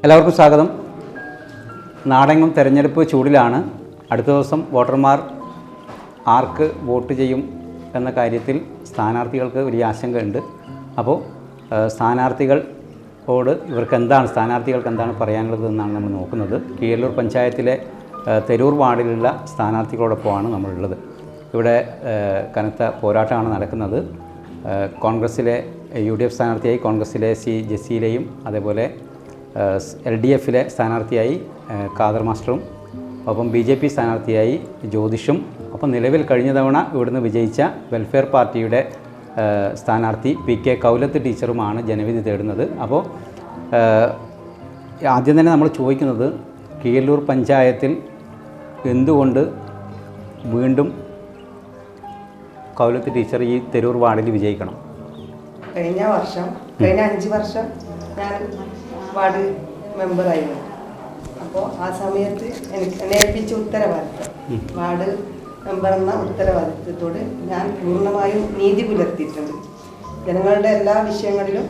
എല്ലാവർക്കും സ്വാഗതം. നാടെങ്ങും തെരഞ്ഞെടുപ്പ് ചൂടിലാണ്. അടുത്ത ദിവസം വോട്ടർമാർ ആർക്ക് വോട്ട് ചെയ്യും എന്ന കാര്യത്തിൽ സ്ഥാനാർത്ഥികൾക്ക് വലിയ ആശങ്കയുണ്ട്. അപ്പോൾ സ്ഥാനാർത്ഥികൾക്ക് എന്താണ് പറയാനുള്ളത് എന്നാണ് നമ്മൾ നോക്കുന്നത്. കീഴല്ലൂർ പഞ്ചായത്തിലെ തെരൂർ വാർഡിലുള്ള സ്ഥാനാർത്ഥികളോടൊപ്പമാണ് നമ്മളുള്ളത്. ഇവിടെ കനത്ത പോരാട്ടമാണ് നടക്കുന്നത്. കോൺഗ്രസ്സിലെ UDF സ്ഥാനാർത്ഥിയായി കോൺഗ്രസ്സിലെ C ജസീലയും അതേപോലെ LDFിലെ സ്ഥാനാർത്ഥിയായി ഖാദർ മാസ്റ്ററും ഒപ്പം BJP സ്ഥാനാർത്ഥിയായി ജ്യോതിഷും ഒപ്പം നിലവിൽ കഴിഞ്ഞ തവണ ഇവിടുന്ന് വിജയിച്ച വെൽഫെയർ പാർട്ടിയുടെ സ്ഥാനാർത്ഥി PK കൗലത്ത് ടീച്ചറുമാണ് ജനവിധി തേടുന്നത്. അപ്പോൾ ആദ്യം തന്നെ നമ്മൾ ചോദിക്കുന്നത്, കീഴല്ലൂർ പഞ്ചായത്തിൽ എന്തുകൊണ്ട് വീണ്ടും കൗലത്ത് ടീച്ചർ ഈ തെരൂർ വാർഡിൽ വിജയിക്കണം? കഴിഞ്ഞ 5 വർഷം ഞാൻ വാർഡ് മെമ്പറായിരുന്നു. അപ്പോൾ ആ സമയത്ത് എന്നെ ഏൽപ്പിച്ച ഉത്തരവാദിത്വം, വാർഡ് മെമ്പർ എന്ന ഉത്തരവാദിത്വത്തോട് ഞാൻ പൂർണ്ണമായും നീതി പുലർത്തിയിട്ടുണ്ട്. ജനങ്ങളുടെ എല്ലാ വിഷയങ്ങളിലും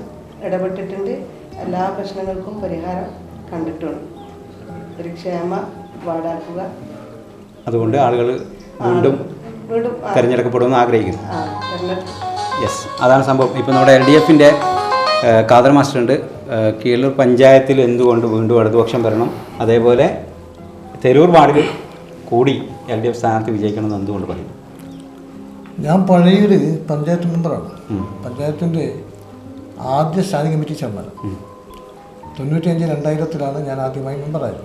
ഇടപെട്ടിട്ടുണ്ട്. എല്ലാ പ്രശ്നങ്ങൾക്കും പരിഹാരം കണ്ടിട്ടുണ്ട്. ഒരു ക്ഷേമ വാർഡാക്കുക. അതുകൊണ്ട് ആളുകൾ വീണ്ടും തിരഞ്ഞെടുക്കപ്പെടുമെന്ന് ആഗ്രഹിക്കുന്നു. യെസ്, അതാണ് സംഭവം. ഇപ്പോൾ നമ്മുടെ LDFിൻ്റെ ഖാദർ മാസ്റ്റർ ഉണ്ട്. കീഴല്ലൂർ പഞ്ചായത്തിൽ എന്തുകൊണ്ട് വീണ്ടും ഇടതുപക്ഷം വരണം, അതേപോലെ തെരൂർ വാർഡിൽ കൂടി LDF സ്ഥാനാർത്ഥി വിജയിക്കണമെന്ന് എന്തുകൊണ്ട് പറയും? ഞാൻ പഴയൊരു പഞ്ചായത്ത് മെമ്പറാണ്. പഞ്ചായത്തിൻ്റെ ആദ്യ സ്റ്റാൻഡിംഗ് കമ്മിറ്റി ചെയർമാൻ. 95-2000 ഞാൻ ആദ്യമായി മെമ്പറായത്.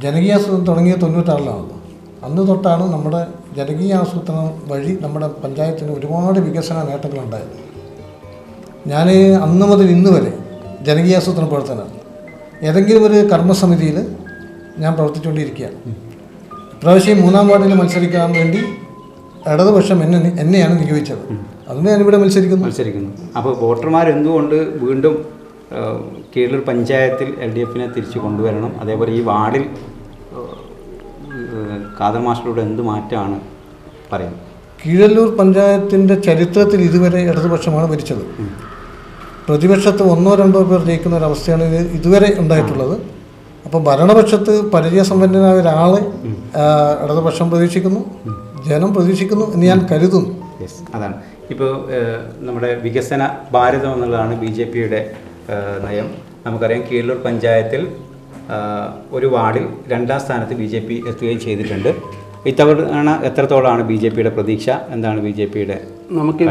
ജനകീയ ആസൂത്രണം തുടങ്ങിയത് 96 അന്ന് തൊട്ടാണ് നമ്മുടെ ജനകീയ ആസൂത്രണം വഴി നമ്മുടെ പഞ്ചായത്തിന് ഒരുപാട് വികസന നേട്ടങ്ങളുണ്ടായത്. ഞാൻ അന്ന് മുതൽ ഇന്ന് വരെ ജനകീയ ആസൂത്രണ പ്രവർത്തനമാണ്. ഏതെങ്കിലും ഒരു കർമ്മസമിതിയിൽ ഞാൻ പ്രവർത്തിച്ചുകൊണ്ടിരിക്കുകയാണ്. ഇപ്രാവശ്യം 3-ാം വാർഡിൽ മത്സരിക്കാൻ വേണ്ടി ഇടതുപക്ഷം എന്നെയാണ് നിയോഗിച്ചത്. അതിന് ഞാനിവിടെ മത്സരിക്കുന്നു. അപ്പോൾ വോട്ടർമാർ എന്തുകൊണ്ട് വീണ്ടും കീഴല്ലൂർ പഞ്ചായത്തിൽ LDFിനെ തിരിച്ചു കൊണ്ടുവരണം, അതേപോലെ ഈ വാർഡിൽ ഖാദർ മാസ്റ്ററുടെ എന്ത് മാറ്റമാണ് പറയുന്നത്? കീഴല്ലൂർ പഞ്ചായത്തിൻ്റെ ചരിത്രത്തിൽ ഇതുവരെ ഇടതുപക്ഷമാണ് ഭരിച്ചത്. പ്രതിപക്ഷത്ത് 1-2 പേർ ജയിക്കുന്ന ഒരവസ്ഥയാണ് ഇതുവരെ ഉണ്ടായിട്ടുള്ളത്. അപ്പോൾ ഭരണപക്ഷത്ത് പരിചയസമ്പന്നനായ ഒരാളെ ഇടതുപക്ഷം പ്രതീക്ഷിക്കുന്നു, ജനം പ്രതീക്ഷിക്കുന്നു എന്ന് ഞാൻ കരുതുന്നു. അതാണ് ഇപ്പോൾ നമ്മുടെ വികസന ഭാരതം എന്നുള്ളതാണ് BJPയുടെ നയം. നമുക്കറിയാം, കീഴല്ലൂർ പഞ്ചായത്തിൽ ഒരു വാർഡിൽ 2-ാം സ്ഥാനത്ത് BJP എത്തുകയും ചെയ്തിട്ടുണ്ട്. ഇത്തവണ എത്രത്തോളമാണ് BJPയുടെ പ്രതീക്ഷ? എന്താണ് BJPയുടെ? നമുക്ക് ഈ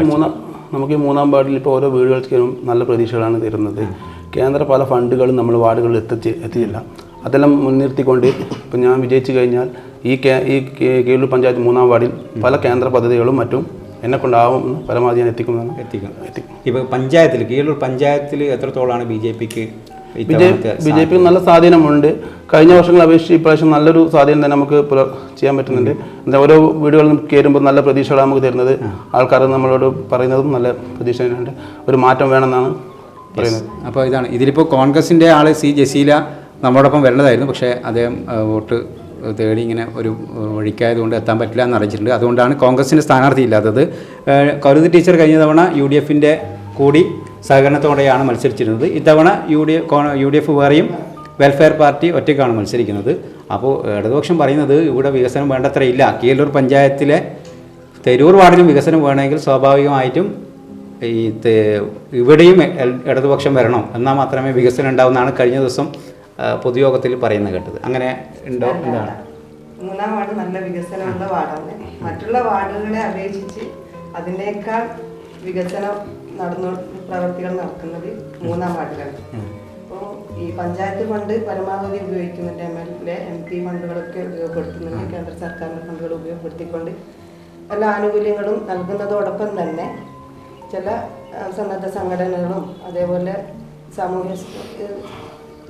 3-ാം വാർഡിൽ ഇപ്പോൾ ഓരോ വീടുകൾക്കും നല്ല പ്രതീക്ഷകളാണ് തരുന്നത്. കേന്ദ്ര പല ഫണ്ടുകളും നമ്മൾ വാർഡുകളിൽ എത്തിയില്ല. അതെല്ലാം മുൻനിർത്തിക്കൊണ്ട് ഇപ്പം ഞാൻ വിജയിച്ചു കഴിഞ്ഞാൽ ഈ കീഴല്ലൂർ പഞ്ചായത്ത് 3-ാം വാർഡിൽ പല കേന്ദ്ര പദ്ധതികളും മറ്റും എന്നെ കൊണ്ടാവും പരമാവധി ഞാൻ എത്തിക്കും. ഇപ്പോൾ കീഴല്ലൂർ പഞ്ചായത്തിൽ എത്രത്തോളമാണ് BJPക്ക് നല്ല സ്വാധീനമുണ്ട്. കഴിഞ്ഞ വർഷങ്ങളെ അപേക്ഷിച്ച് ഇപ്രാവശ്യം നല്ലൊരു സ്വാധീനം തന്നെ നമുക്ക് ചെയ്യാൻ പറ്റുന്നുണ്ട്. ഓരോ വീടുകളിലും കയറുമ്പോൾ നല്ല പ്രതീക്ഷകളാണ് നമുക്ക് തരുന്നത്. ആൾക്കാർ നമ്മളോട് പറയുന്നതും നല്ല പ്രതീക്ഷയുണ്ട്. ഒരു മാറ്റം വേണമെന്നാണ് പറയുന്നത്. അപ്പോൾ ഇതാണ്, ഇതിലിപ്പോൾ കോൺഗ്രസിൻ്റെ ആൾ C ജസീല നമ്മളോടൊപ്പം വരേണ്ടതായിരുന്നു. പക്ഷേ അദ്ദേഹം വോട്ട് തേടി ഇങ്ങനെ ഒരു വഴിക്കായതുകൊണ്ട് എത്താൻ പറ്റില്ല എന്ന് അറിയിച്ചിട്ടുണ്ട്. അതുകൊണ്ടാണ് കോൺഗ്രസിൻ്റെ സ്ഥാനാർത്ഥി ഇല്ലാത്തത്. കൗലത്ത് ടീച്ചർ കഴിഞ്ഞ തവണ UDFിൻ്റെ കൂടി സഹകരണത്തോടെയാണ് മത്സരിച്ചിരുന്നത്. ഇത്തവണ UDF വേറെയും വെൽഫെയർ പാർട്ടി ഒറ്റയ്ക്കാണ് മത്സരിക്കുന്നത്. അപ്പോൾ ഇടതുപക്ഷം പറയുന്നത് ഇവിടെ വികസനം വേണ്ടത്രയില്ല. കീഴല്ലൂർ പഞ്ചായത്തിലെ തെരൂർ വാർഡിലും വികസനം വേണമെങ്കിൽ സ്വാഭാവികമായിട്ടും ഇവിടെയും ഇടതുപക്ഷം വരണം, എന്നാൽ മാത്രമേ വികസനം ഉണ്ടാവുമെന്നാണ് കഴിഞ്ഞ ദിവസം പൊതുയോഗത്തിൽ പറയുന്നത് കേട്ടത്. അങ്ങനെ ഉണ്ടോ? എന്താണ്? 3-ാം വാർഡ് നല്ല വികസനമുള്ള വാർഡാണ്. മറ്റുള്ള വാർഡുകളെ അപേക്ഷിച്ച് അതിനേക്കാൾ വികസനം പ്രവർത്തികൾ നടക്കുന്നത് 3-ാം വാർഡിലാണ്. അപ്പോൾ ഈ പഞ്ചായത്ത് ഫണ്ട് പരമാവധി ഉപയോഗിക്കുന്നുണ്ട്. MLA MP ഫണ്ടുകളൊക്കെ ഉപയോഗപ്പെടുത്തുന്നുണ്ട്. കേന്ദ്ര സർക്കാരിൻ്റെ ഫണ്ടുകൾ ഉപയോഗപ്പെടുത്തിക്കൊണ്ട് എല്ലാ ആനുകൂല്യങ്ങളും നൽകുന്നതോടൊപ്പം തന്നെ ചില സന്നദ്ധ സംഘടനകളും അതേപോലെ സാമൂഹ്യ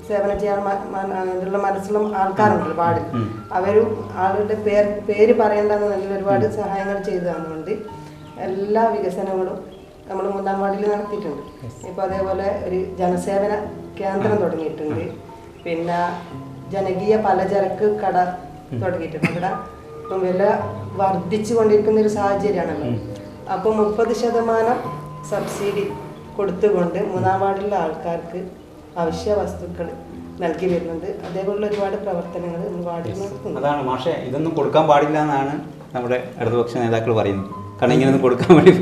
സേവനം ചെയ്യാൻ മനസ്സുള്ള ആൾക്കാരുണ്ട് വാർഡിൽ. അവരും ആളുടെ പേര് പറയേണ്ടെന്ന് നല്ല ഒരുപാട് സഹായങ്ങൾ ചെയ്തു തന്നുകൊണ്ട് എല്ലാ വികസനങ്ങളും നമ്മൾ 3-ാം വാർഡിൽ നടത്തിയിട്ടുണ്ട്. ഇപ്പോൾ അതേപോലെ ഒരു ജനസേവന കേന്ദ്രം തുടങ്ങിയിട്ടുണ്ട്. പിന്നെ ജനകീയ പലചരക്ക് കട തുടങ്ങിയിട്ടുണ്ട്. ഇവിടെ ഇപ്പം വില വർദ്ധിച്ചു കൊണ്ടിരിക്കുന്ന ഒരു സാഹചര്യമാണല്ലോ. അപ്പോൾ 30% സബ്സിഡി കൊടുത്തുകൊണ്ട് 3-ാം വാർഡിലുള്ള ആൾക്കാർക്ക് അവശ്യ വസ്തുക്കൾ നൽകി വരുന്നുണ്ട്. അതേപോലുള്ള ഒരുപാട് പ്രവർത്തനങ്ങൾ നമ്മൾ വാർഡിൽ നടത്തുന്നു. അതാണ് മാഷെ, ഇതൊന്നും കൊടുക്കാൻ പാടില്ല എന്നാണ് നമ്മുടെ ഇടതുപക്ഷ നേതാക്കൾ പറയുന്നത്. കാരണം ഇങ്ങനെയൊന്നും കൊടുക്കാൻ വേണ്ടി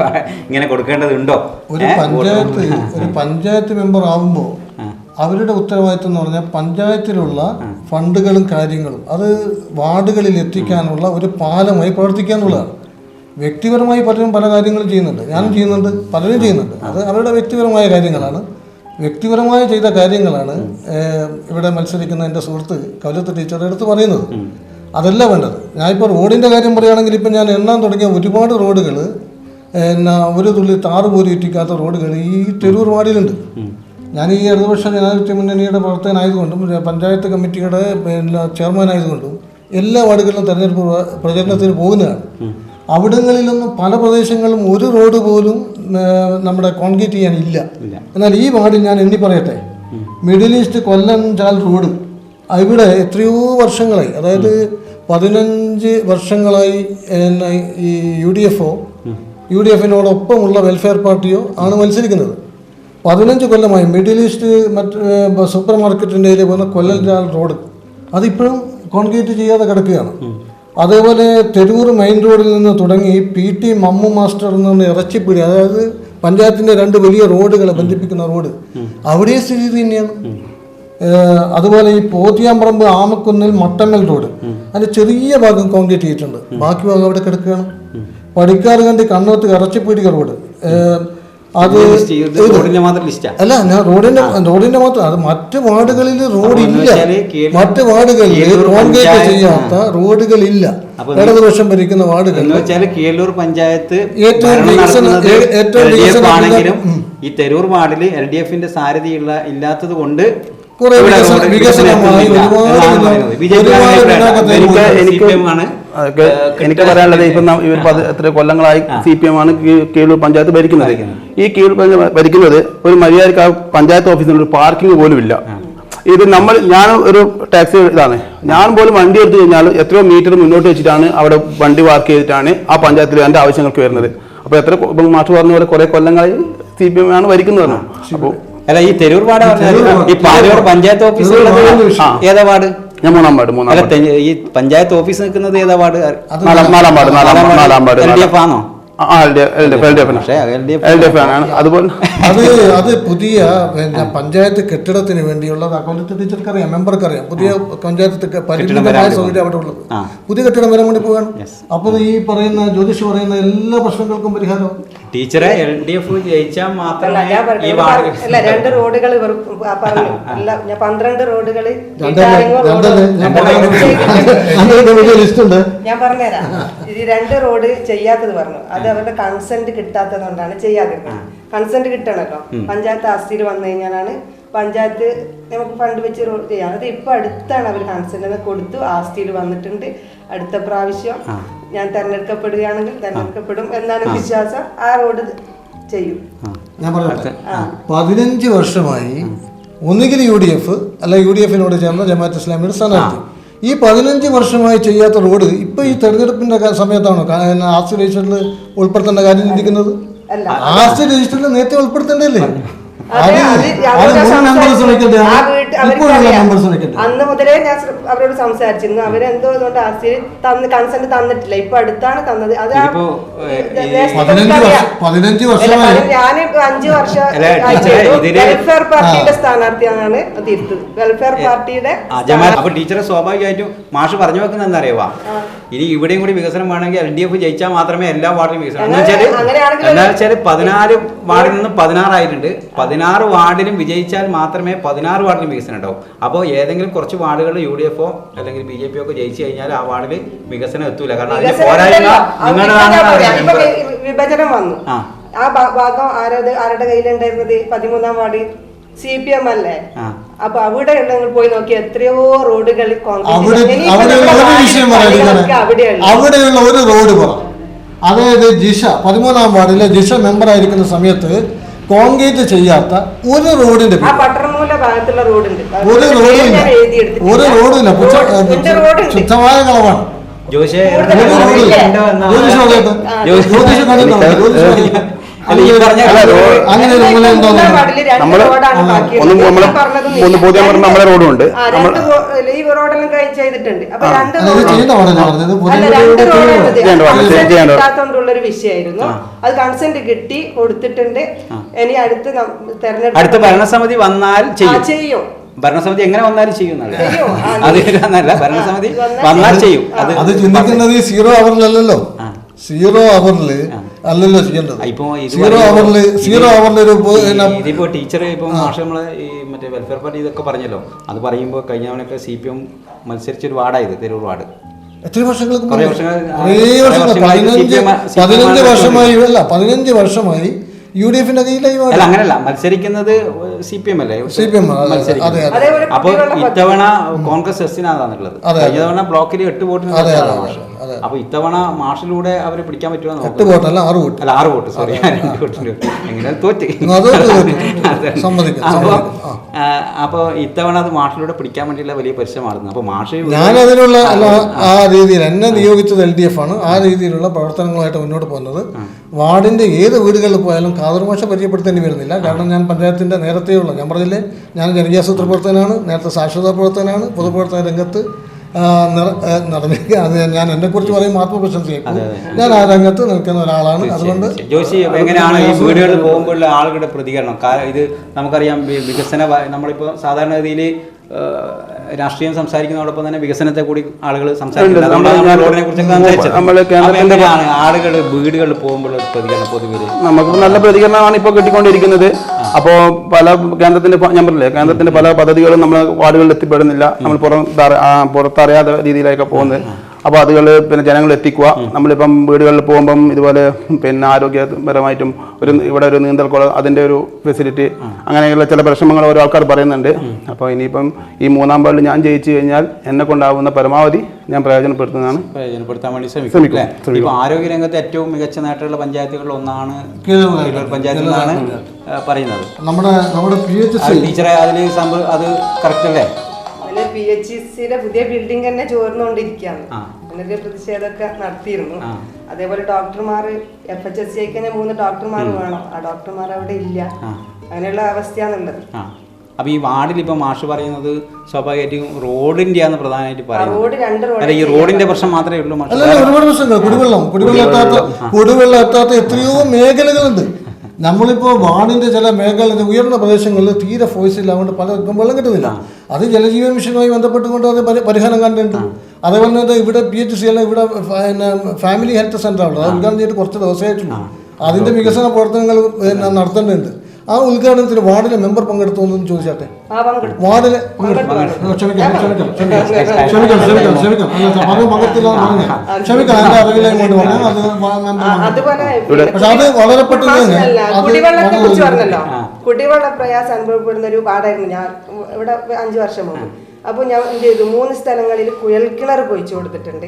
ഇങ്ങനെ കൊടുക്കേണ്ടതുണ്ടോ? ഒരു പഞ്ചായത്ത് മെമ്പർ ആവുമ്പോൾ അവരുടെ ഉത്തരവാദിത്വം എന്ന് പറഞ്ഞാൽ പഞ്ചായത്തിലുള്ള ഫണ്ടുകളും കാര്യങ്ങളും അത് വാർഡുകളിൽ എത്തിക്കാനുള്ള ഒരു പാലമായി പ്രവർത്തിക്കാനുള്ളതാണ്. വ്യക്തിപരമായി പലരും പല കാര്യങ്ങളും ചെയ്യുന്നുണ്ട്, ഞാനും ചെയ്യുന്നുണ്ട്, പലരും ചെയ്യുന്നുണ്ട്. അത് അവരുടെ വ്യക്തിപരമായ കാര്യങ്ങളാണ്. വ്യക്തിപരമായി ചെയ്ത കാര്യങ്ങളാണ് ഇവിടെ മത്സരിക്കുന്ന എൻ്റെ സുഹൃത്ത് കൗലത്ത് ടീച്ചറുടെ അടുത്ത് പറയുന്നത്. അതല്ല വേണ്ടത്. ഞാനിപ്പോൾ റോഡിൻ്റെ കാര്യം പറയുകയാണെങ്കിൽ ഇപ്പം ഞാൻ എണ്ണാൻ തുടങ്ങിയ ഒരുപാട് റോഡുകൾ ഒരു തുള്ളി താറ് പോലും ഇറ്റിക്കാത്ത റോഡുകൾ ഈ തെരൂർ വാർഡിലുണ്ട്. ഞാൻ ഈ ഇടതുപക്ഷ ജനാധിപത്യ മുന്നണിയുടെ പ്രവർത്തകനായതുകൊണ്ടും പഞ്ചായത്ത് കമ്മിറ്റിയുടെ ചെയർമാനായതുകൊണ്ടും എല്ലാ വാർഡുകളിലും തെരഞ്ഞെടുപ്പ് പ്രചരണത്തിന് പോകുന്നതാണ്. അവിടങ്ങളിലൊന്നും പല പ്രദേശങ്ങളിലും ഒരു റോഡ് പോലും നമ്മുടെ കോൺക്രീറ്റ് ചെയ്യാനില്ല. എന്നാൽ ഈ വാർഡിൽ ഞാൻ എണ്ണി പറയട്ടെ, മിഡിൽ ഈസ്റ്റ് കൊല്ലം ചാൽ റോഡ് ഇവിടെ എത്രയോ വർഷങ്ങളായി, അതായത് 15 വർഷങ്ങളായി ഈ യു ഡി എഫിനോടൊപ്പമുള്ള വെൽഫെയർ പാർട്ടിയോ ആണ് മത്സരിക്കുന്നത്. 15 കൊല്ലമായി മിഡിൽ ഈസ്റ്റ് സൂപ്പർ മാർക്കറ്റിൻ്റെ പോകുന്ന കൊല്ലം ചാൽ റോഡ് അതിപ്പോഴും കോൺക്രീറ്റ് ചെയ്യാതെ കിടക്കുകയാണ്. അതേപോലെ തെരൂർ മെയിൻ റോഡിൽ നിന്ന് തുടങ്ങി PT മമ്മു മാസ്റ്റർ എന്ന ഇറച്ചിപ്പീടി, അതായത് പഞ്ചായത്തിൻ്റെ 2 വലിയ റോഡുകളെ ബന്ധിപ്പിക്കുന്ന റോഡ്, അവിടെ സ്ഥിതി തന്നെയാണ്. അതുപോലെ ഈ പോത്തിയാമ്പറമ്പ് ആമക്കുന്നിൽ മട്ടമ്മൽ റോഡ് അതിൻ്റെ ചെറിയ ഭാഗം കോൺക്രീറ്റ് ചെയ്തിട്ടുണ്ട്, ബാക്കി ഭാഗം അവിടെ കിടക്കുകയാണ്. പടിക്കാറ് കണ്ടി കണ്ണോത്ത് ഇറച്ചിപ്പീടിക റോഡ് അത് അല്ല, ഞാൻ റോഡിന്റെ മാത്രം, അത് മറ്റ് വാർഡുകളിൽ റോഡില്ല. മറ്റ് വാർഡുകളിൽ കോൺക്രീറ്റ് ചെയ്യാത്ത റോഡുകളില്ല. ഇടതുപക്ഷം ഭരിക്കുന്ന വാർഡുകളിൽ കീഴല്ലൂർ പഞ്ചായത്ത് ഏറ്റവും ആണെങ്കിലും ഈ തെരൂർ വാർഡിൽ LDFന്റെ സാരഥി ഇല്ലാത്തത് കൊണ്ട് എനിക്ക് പറയാനുള്ളത്, ഇപ്പം ഇവർ എത്ര കൊല്ലങ്ങളായി CPM ആണ് കീഴൂർ പഞ്ചായത്ത് ഭരിക്കുന്നത്. ഈ കീഴൂർ പഞ്ചായത്ത് ഭരിക്കുന്നത് ഒരു മര്യാദക്ക് പഞ്ചായത്ത് ഓഫീസിൽ ഒരു പാർക്കിംഗ് പോലും ഇല്ല. ഇത് ഞാൻ ഒരു ടാക്സി ഇതാണ്, ഞാൻ പോലും വണ്ടി എടുത്തു കഴിഞ്ഞാൽ എത്രയോ മീറ്റർ മുന്നോട്ട് വെച്ചിട്ടാണ് അവിടെ വണ്ടി പാർക്ക് ചെയ്തിട്ടാണ് ആ പഞ്ചായത്തിൽ എൻ്റെ ആവശ്യങ്ങൾക്ക് വരുന്നത്. അപ്പോൾ എത്ര മാഷ് പറഞ്ഞ പോലെ കുറെ കൊല്ലങ്ങളായി CPM ആണ് ഭരിക്കുന്നത്. അപ്പോൾ അല്ല, ഈ തെരൂർ വാർഡ് ഈ പാലൂർ പഞ്ചായത്ത് ഓഫീസ് ഏതാ വാർഡ്? ഞാൻ മൂന്നാം വാർഡ്. ഈ പഞ്ചായത്ത് ഓഫീസ് നിൽക്കുന്നത് ഏതാ വാർഡ്? നാലാം വാർഡ്. LDF ആണോ? അതുപോലെ അത് പുതിയ പഞ്ചായത്ത് കെട്ടിടത്തിന് വേണ്ടിയുള്ളത് അക്കൗണ്ടന്റ് ടീച്ചർക്ക് അറിയാം, മെമ്പർക്ക് അറിയാം. പുതിയ പഞ്ചായത്ത് പരിമിതമായ സൗകര്യം അവിടെ ഉള്ളത്, പുതിയ കെട്ടിടം വരാൻ വേണ്ടി പോവുകയാണ്. അപ്പോൾ ഈ പറയുന്ന ജ്യോതിഷ് പറയുന്ന എല്ലാ പ്രശ്നങ്ങൾക്കും പരിഹാരം ടീച്ചറെ LDF ജയിച്ചാൽ മാത്രമേ ഈ 2 റോഡുകൾ പറഞ്ഞു. 12 റോഡുകൾ ഞാൻ പറഞ്ഞുതരാം. ഈ 2 റോഡ് ചെയ്യാത്തത് പറഞ്ഞു, അത് അവരുടെ കൺസെന്റ് കിട്ടാത്തത് കൊണ്ടാണ് ചെയ്യാതിരുന്നത്. കൺസെന്റ് കിട്ടണല്ലോ, പഞ്ചായത്ത് ആസ്തിയിൽ വന്നു കഴിഞ്ഞാലാണ് പഞ്ചായത്ത് നമുക്ക് ഫണ്ട് വെച്ച് റോഡ് ചെയ്യാം. അത് ഇപ്പൊ അടുത്താണ് അവർ കൺസെന്റ് കൊടുത്തു, ആസ്തിയിൽ വന്നിട്ടുണ്ട്. അടുത്ത പ്രാവശ്യം ഞാൻ തെരഞ്ഞെടുക്കപ്പെടുകയാണെങ്കിൽ തെരഞ്ഞെടുക്കപ്പെടും എന്നാണ് വിശ്വാസം. ആ റോഡ് ചെയ്യും. ഞാൻ പറയട്ടെ, 15 വർഷമായി ഒന്നുകിൽ UDF അല്ല UDFനോട് ചേർന്ന ജമാഅത്ത് ഇസ്ലാമിയുടെ സ്ഥാനാർത്ഥി. ഈ 15 വർഷമായി ചെയ്യാത്ത റോഡ് ഇപ്പൊ ഈ തെരഞ്ഞെടുപ്പിന്റെ സമയത്താണോ ആസ്തി രജിസ്റ്ററിൽ ഉൾപ്പെടുത്തേണ്ട കാര്യം ചിന്തിക്കുന്നത്? ആസ്തി രജിസ്റ്ററിൽ നേരത്തെ ഉൾപ്പെടുത്തേണ്ടല്ലേ? അന്ന് മുതലേ ഞാൻ അവരോട് സംസാരിച്ചിരുന്നു. അവരെന്തോ കൺസെന്റ് തന്നിട്ടില്ല, ഇപ്പൊ അടുത്താണ് തന്നത്. അത് ഞാൻ 5 വർഷം വെൽഫെയർ പാർട്ടിയുടെ സ്ഥാനാർത്ഥിയാണ് തീർത്തത്. വെൽഫെയർ പാർട്ടിയുടെ അപ്പൊ ടീച്ചറെ സ്വാഭാവികമായിട്ടും മാഷ് പറഞ്ഞു വെക്കുന്നത് എന്താ അറിയുക, ഇനി ഇവിടെയും കൂടി വികസനം വേണമെങ്കിൽ LDF ജയിച്ചാൽ മാത്രമേ എല്ലാ വാർഡിലും വികസനം. എന്താ വെച്ചാൽ 14 വാർഡിൽ നിന്ന് 16 ആയിട്ടുണ്ട്. 16 വാർഡിലും വിജയിച്ചാൽ മാത്രമേ 16 വാർഡിലും വികസനം ഉണ്ടാവും. അപ്പോൾ ഏതെങ്കിലും കുറച്ച് വാർഡുകൾ UDF അല്ലെങ്കിൽ BJP ഒക്കെ ജയിച്ചു കഴിഞ്ഞാൽ ആ വാർഡിൽ വികസനം എത്തൂല. കാരണം അതിന് പോരായ്മ വിഭജനം വന്നു. ആ ഭാഗം ആരുടെ കയ്യിലുണ്ടായിരുന്നത്? 13ാം വാർഡ് CPM അല്ലേ? അപ്പൊ അവിടെ പോയി നോക്കി എത്രയോ റോഡുകൾ അവിടെയുള്ള ഒരു റോഡ് പറ. അതായത് ജിഷ 13ാം വാർഡിലെ ജിഷ മെമ്പർ ആയിരിക്കുന്ന സമയത്ത് കോൺക്രീറ്റ് ചെയ്യാത്ത ഒരു റോഡിന്റെ ഒരു റോഡില്ല, ശുദ്ധമായ കളവാണ്. അല്ല, ഈ പറഞ്ഞ അങ്ങനെ ഒരു മൂലം തോന്നുന്നു. നമ്മള് ഒന്ന് പൊതുവെ പറഞ്ഞ നമ്മളെ റോഡും ഉണ്ട്. ഈ റോഡെല്ലാം ചെയ്തിട്ടുണ്ട്. അപ്പൊ രണ്ട് കിട്ടാത്തോണ്ടുള്ളൊരു വിഷയമായിരുന്നു. അത് കൺസെന്റ് കിട്ടി കൊടുത്തിട്ടുണ്ട്. ഇനി അടുത്ത ഭരണസമിതി വന്നാൽ ചെയ്യും. ഭരണസമിതി എങ്ങനെ വന്നാലും ചെയ്യും. അതല്ല, ഭരണസമിതി വന്നാൽ ചെയ്യും. അത് ചിന്തിക്കുന്നത് സീറോ അവറിലല്ലോ, സീറോ അവറിൽ അല്ലല്ലോ ചെയ്യേണ്ടത്. സീറോ അവറിൽ ഇതിപ്പോ ടീച്ചർ ഇപ്പൊ മാഷ് നമ്മളെ ഈ മറ്റേ വെൽഫെയർ പാർട്ടി ഇതൊക്കെ പറഞ്ഞല്ലോ. അത് പറയുമ്പോൾ കഴിഞ്ഞ തവണയൊക്കെ CPM മത്സരിച്ചൊരു വാർഡായത് തെരൂർ വാർഡ്. എത്ര വർഷങ്ങൾക്ക് 15 വർഷമായി UDFന്റെ കയ്യിലായി. അങ്ങനല്ല, മത്സരിക്കുന്നത് CPM അല്ലേ? മത്സരിക്കുന്നത്. അപ്പൊ ഇത്തവണ കോൺഗ്രസ് എസിനാണുള്ളത്. കഴിഞ്ഞ തവണ ബ്ലോക്കിൽ 8 വോട്ടിന് മാഷ്. അപ്പൊ ഇത്തവണ മാഷിലൂടെ അവരെ പിടിക്കാൻ പറ്റുമോ? 8 വോട്ടല്ല 6 വോട്ട്. അല്ല 6 വോട്ട്, സോറി, 2 വോട്ടിന് എങ്ങനെ തോറ്റ്. അപ്പൊ ഇത്തവണ അത് മാഷിലൂടെ പിടിക്കാൻ വേണ്ടിയുള്ള വലിയ പരിശ്രമമാണ്. അപ്പൊ മാഷ് ഞാനതിനുള്ള ആ രീതിയിൽ എന്നെ നിയോഗിച്ചത് LDF ആണ്. ആ രീതിയിലുള്ള പ്രവർത്തനങ്ങളായിട്ട് മുന്നോട്ട് പോകുന്നത്. വാർഡിന്റെ ഏത് വീടുകളിൽ പോയാലും ഖാദർ മാഷ പരിചയപ്പെടുത്തേണ്ടി വരുന്നില്ല. കാരണം ഞാൻ പഞ്ചായത്തിന്റെ നേരത്തെയുള്ള, ഞാൻ പറഞ്ഞില്ലേ, ഞാൻ ജനകീയാസൂത്ര പ്രവർത്തകനാണ്, നേരത്തെ സാക്ഷരതാ പ്രവർത്തകനാണ്, പൊതുപ്രവർത്തന രംഗത്ത് അത് ഞാൻ എന്നെക്കുറിച്ച് പറയുമ്പോൾ ആത്മപ്രശംസയായി. ഞാൻ ആ രംഗത്ത് നിൽക്കുന്ന ഒരാളാണ്. അതുകൊണ്ട് ജോഷി, എങ്ങനെയാണ് ഈ വീടുകളിൽ പോകുമ്പോഴുള്ള ആളുകളുടെ പ്രതികരണം? ഇത് നമുക്കറിയാം, വികസന നമ്മളിപ്പോൾ സാധാരണഗതിയിൽ രാഷ്ട്രീയം സംസാരിക്കുന്നതോടൊപ്പം തന്നെ വികസനത്തെ കൂടി ആളുകൾ സംസാരിക്കുന്നത്. റോഡിനെ കുറിച്ചൊക്കെ ആളുകൾ വീടുകളിൽ പോകുമ്പോൾ പ്രതികരണം പൊതുവെ നമുക്ക് നല്ല പ്രതികരണമാണ് ഇപ്പോൾ കിട്ടിക്കൊണ്ടിരിക്കുന്നത്. അപ്പോൾ പല കേന്ദ്രത്തിന്റെ, ഞാൻ പറഞ്ഞില്ലേ, കേന്ദ്രത്തിന്റെ പല പദ്ധതികളും നമ്മൾ വാർഡുകളിൽ എത്തിപ്പെടുന്നില്ല. നമ്മൾ പുറത്തറിയാത്ത രീതിയിലൊക്കെ പോകുന്നത്. അപ്പോൾ അതുകൾ പിന്നെ ജനങ്ങൾ എത്തിക്കുക. നമ്മളിപ്പം വീടുകളിൽ പോകുമ്പം ഇതുപോലെ പിന്നെ ആരോഗ്യപരമായിട്ടും ഇവിടെ ഒരു നീന്തൽക്കുളം, അതിൻ്റെ ഒരു ഫെസിലിറ്റി, അങ്ങനെയുള്ള ചില പ്രശ്നങ്ങൾ ഓരോ ആൾക്കാർ പറയുന്നുണ്ട്. അപ്പോൾ ഇനിയിപ്പം ഈ 3-ാം വാർഡിൽ ഞാൻ ജയിച്ചു കഴിഞ്ഞാൽ എന്നെ കൊണ്ടാവുന്ന പരമാവധി ഞാൻ പ്രയോജനപ്പെടുത്താൻ വേണ്ടി ശ്രമിക്കും. ഇപ്പോൾ ആരോഗ്യരംഗത്ത് ഏറ്റവും മികച്ച നേട്ടമുള്ള പഞ്ചായത്തുകളിൽ ഒന്നാണ് കീഴല്ലൂർ പഞ്ചായത്ത് എന്നാണ് പറയുന്നത്. നമ്മുടെ ടീച്ചറെ അതിൽ അത് കറക്റ്റ് അല്ലേ? PHCയുടെ പുതിയ ബിൽഡിംഗ് തന്നെ ചോർന്നുകൊണ്ടിരിക്കുകയാണ്. അതിനൊരു പ്രതിഷേധമൊക്കെ നടത്തിയിരുന്നു. അതേപോലെ ഡോക്ടർമാർ FHSCക്ക് തന്നെ 3 ഡോക്ടർമാർ വേണം. ആ ഡോക്ടർമാർ അവിടെ ഇല്ല. അങ്ങനെയുള്ള അവസ്ഥയാണുള്ളത്. അപ്പൊ ഈ വാർഡിൽ ഇപ്പൊ മാഷ് പറയുന്നത് സ്വാഭാവികമായിട്ടും റോഡിന്റെ ആണ് പ്രധാനമായിട്ട് പറയുന്നത്. ഈ റോഡിന്റെ പ്രശ്നം മാത്രമേ ഉള്ളൂ. ഒരുപാട് പ്രശ്നങ്ങൾ, കുടിവെള്ളം എത്താത്ത എത്രയോ മേഖലകളുണ്ട്. നമ്മളിപ്പോൾ വാർഡിൻ്റെ ചില മേഖലകളിൽ ഉയർന്ന പ്രദേശങ്ങളിൽ തീരെ ഫോഴ്സ് ഇല്ലാണ്ട് പലർക്കും വെള്ളം കിട്ടുന്നില്ല. അത് ജലജീവൻ മിഷനുമായി ബന്ധപ്പെട്ടുകൊണ്ട് അത് പരിഹാരം കണ്ടിട്ടുണ്ട്. അതേപോലെ തന്നെ ഇവിടെ PHC അല്ല, ഇവിടെ ഫാമിലി ഹെൽത്ത് സെൻ്റർ ആണ്. അത് ഉദ്ഘാടനം ചെയ്തിട്ട് കുറച്ച് ദിവസമായിട്ടുള്ളൂ. അതിൻ്റെ വികസന പ്രവർത്തനങ്ങൾ നടത്തേണ്ടതുണ്ട്. ആ ഉദ്ഘാടനത്തിന് വാർഡിലെ മെമ്പർ പങ്കെടുത്തു എന്ന് ചോദിച്ചാട്ടെ. വാർഡിലെ ക്ഷമിക്കാം, എന്റെ അറിവിലേക്ക് കൊണ്ട് പറഞ്ഞാൽ പക്ഷെ അത് വളരെ പെട്ടെന്ന് കുടിവെള്ളത്തെ കുറിച്ച് പറഞ്ഞല്ലോ. കുടിവെള്ള പ്രയാസം അനുഭവപ്പെടുന്ന ഒരു വാർഡായിരുന്നു ഞാൻ ഇവിടെ 5 വർഷം മുമ്പ്. അപ്പോൾ ഞാൻ എന്ത് ചെയ്തു, 3 സ്ഥലങ്ങളിൽ കുഴൽക്കിണർ കുഴിച്ചു കൊടുത്തിട്ടുണ്ട്.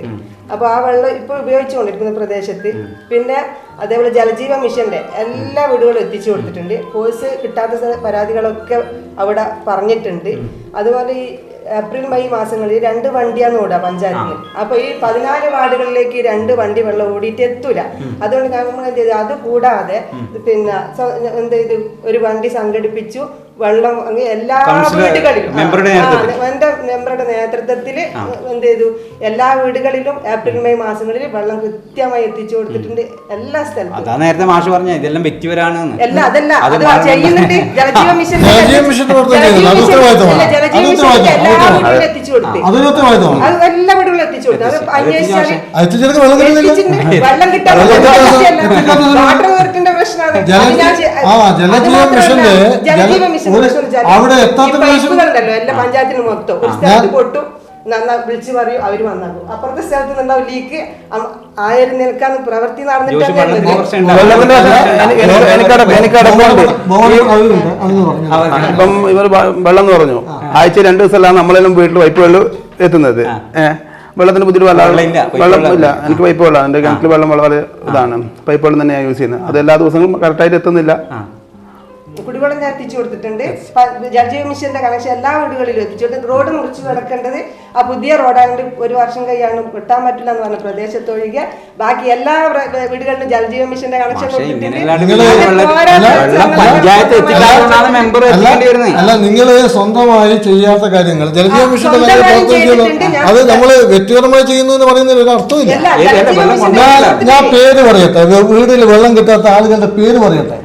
അപ്പോൾ ആ വെള്ളം ഇപ്പോൾ ഉപയോഗിച്ചുകൊണ്ടിരിക്കുന്ന പ്രദേശത്ത്. പിന്നെ അതേപോലെ ജലജീവൻ മിഷന്റെ എല്ലാ വീടുകളും എത്തിച്ചു കൊടുത്തിട്ടുണ്ട്. കോഴ്സ് കിട്ടാത്ത പരാതികളൊക്കെ അവിടെ പറഞ്ഞിട്ടുണ്ട്. അതുപോലെ ഈ ഏപ്രിൽ മെയ് മാസങ്ങളിൽ 2 വണ്ടിയാണ് ഓടുക പഞ്ചായത്തിൽ. അപ്പൊ ഈ 14 വാർഡുകളിലേക്ക് 2 വണ്ടി വെള്ളം ഓടിയിട്ട് എത്തൂല. അതുകൊണ്ട് നമ്മൾ എന്ത് ചെയ്തു, അത് കൂടാതെ പിന്നെ എന്ത് ചെയ്തു, ഒരു വണ്ടി സംഘടിപ്പിച്ചു. വെള്ളം എല്ലാ വീടുകളിലും എന്റെ മെമ്പറുടെ നേതൃത്വത്തിൽ എന്ത് ചെയ്തു, എല്ലാ വീടുകളിലും ഏപ്രിൽ മെയ് മാസങ്ങളിൽ വെള്ളം കൃത്യമായി എത്തിച്ചു കൊടുത്തിട്ടുണ്ട്. എല്ലാ സ്ഥലത്തും നേരത്തെ മാഷ് പറഞ്ഞ ഇതെല്ലാം വ്യക്തിപരാണ്. അതല്ല, അത് ചെയ്യുന്നുണ്ട്. ജലജീവൻ മിഷൻ എല്ലാ വീടുകളിലും എത്തിച്ചു കൊടുത്തു. അത് എല്ലാ വീടുകളിലും എത്തിച്ചു കൊടുത്തു. അത് അന്വേഷിച്ചാല് വെള്ളം കിട്ടാൻ വാട്ടർ വർക്കിന്റെ പ്രശ്നമാണ്. ജലജീവൻ മിഷൻ അവിടെ പൈപ്പുകളുണ്ടല്ലോ എല്ലാ പഞ്ചായത്തിനും മൊത്തം. ഒരു സ്ഥലത്ത് പൊട്ടും, വിളിച്ചു പറയും, അവര് വന്നാകും. അപ്പുറത്തെ സ്ഥലത്ത് നിന്നുണ്ടാവും ലീക്ക്. ആയിരം നിൽക്കാന്ന് പ്രവൃത്തി നടന്നിട്ട് ഇപ്പം ഇവർ വെള്ളം എന്ന് പറഞ്ഞു, ആഴ്ച 2 ദിവസമല്ലാണ് നമ്മളെല്ലാം വീട്ടിൽ പൈപ്പ് വെള്ളം എത്തുന്നത്. വെള്ളത്തിന് ബുദ്ധിമുട്ട് വെള്ളം ഇല്ല. എനിക്ക് പൈപ്പ് വെള്ളം, എൻ്റെ കിണറ്റിൽ വെള്ളം വളരെ ഇതാണ്. പൈപ്പ് വെള്ളം തന്നെയാണ് യൂസ് ചെയ്യുന്നത്. അത് എല്ലാ ദിവസങ്ങളും കറക്റ്റായിട്ട് എത്തുന്നില്ല. കുടിവെള്ളം ഞാൻ എത്തിച്ചു കൊടുത്തിട്ടുണ്ട്. ജലജീവ മിഷന്റെ കണക്ഷൻ എല്ലാ വീടുകളിലും എത്തിച്ചു കൊടുത്തിട്ടുണ്ട്. റോഡ് മുറിച്ച് കിടക്കേണ്ടത് ആ പുതിയ റോഡായതുകൊണ്ട് 1 വർഷം കഴിയാണ് വെട്ടാൻ പറ്റില്ല എന്ന് പറഞ്ഞ പ്രദേശത്തൊഴികെ ബാക്കി എല്ലാ വീടുകളിലും ജലജീവ മിഷന്റെ കണക്ഷൻ അല്ല, നിങ്ങൾ സ്വന്തമായി ചെയ്യാത്ത കാര്യങ്ങൾ ജലജീവ മിഷന്റെ അത് നമ്മൾ വ്യക്തിപരമായി ചെയ്യുന്നു എന്ന് പറയുന്നതിൽ ഒരു അർത്ഥമില്ല. ഞാൻ പേര് പറയട്ടെ, വീട്ടിൽ വെള്ളം കിട്ടാത്ത ആളുകളുടെ പേര് പറയട്ടെ,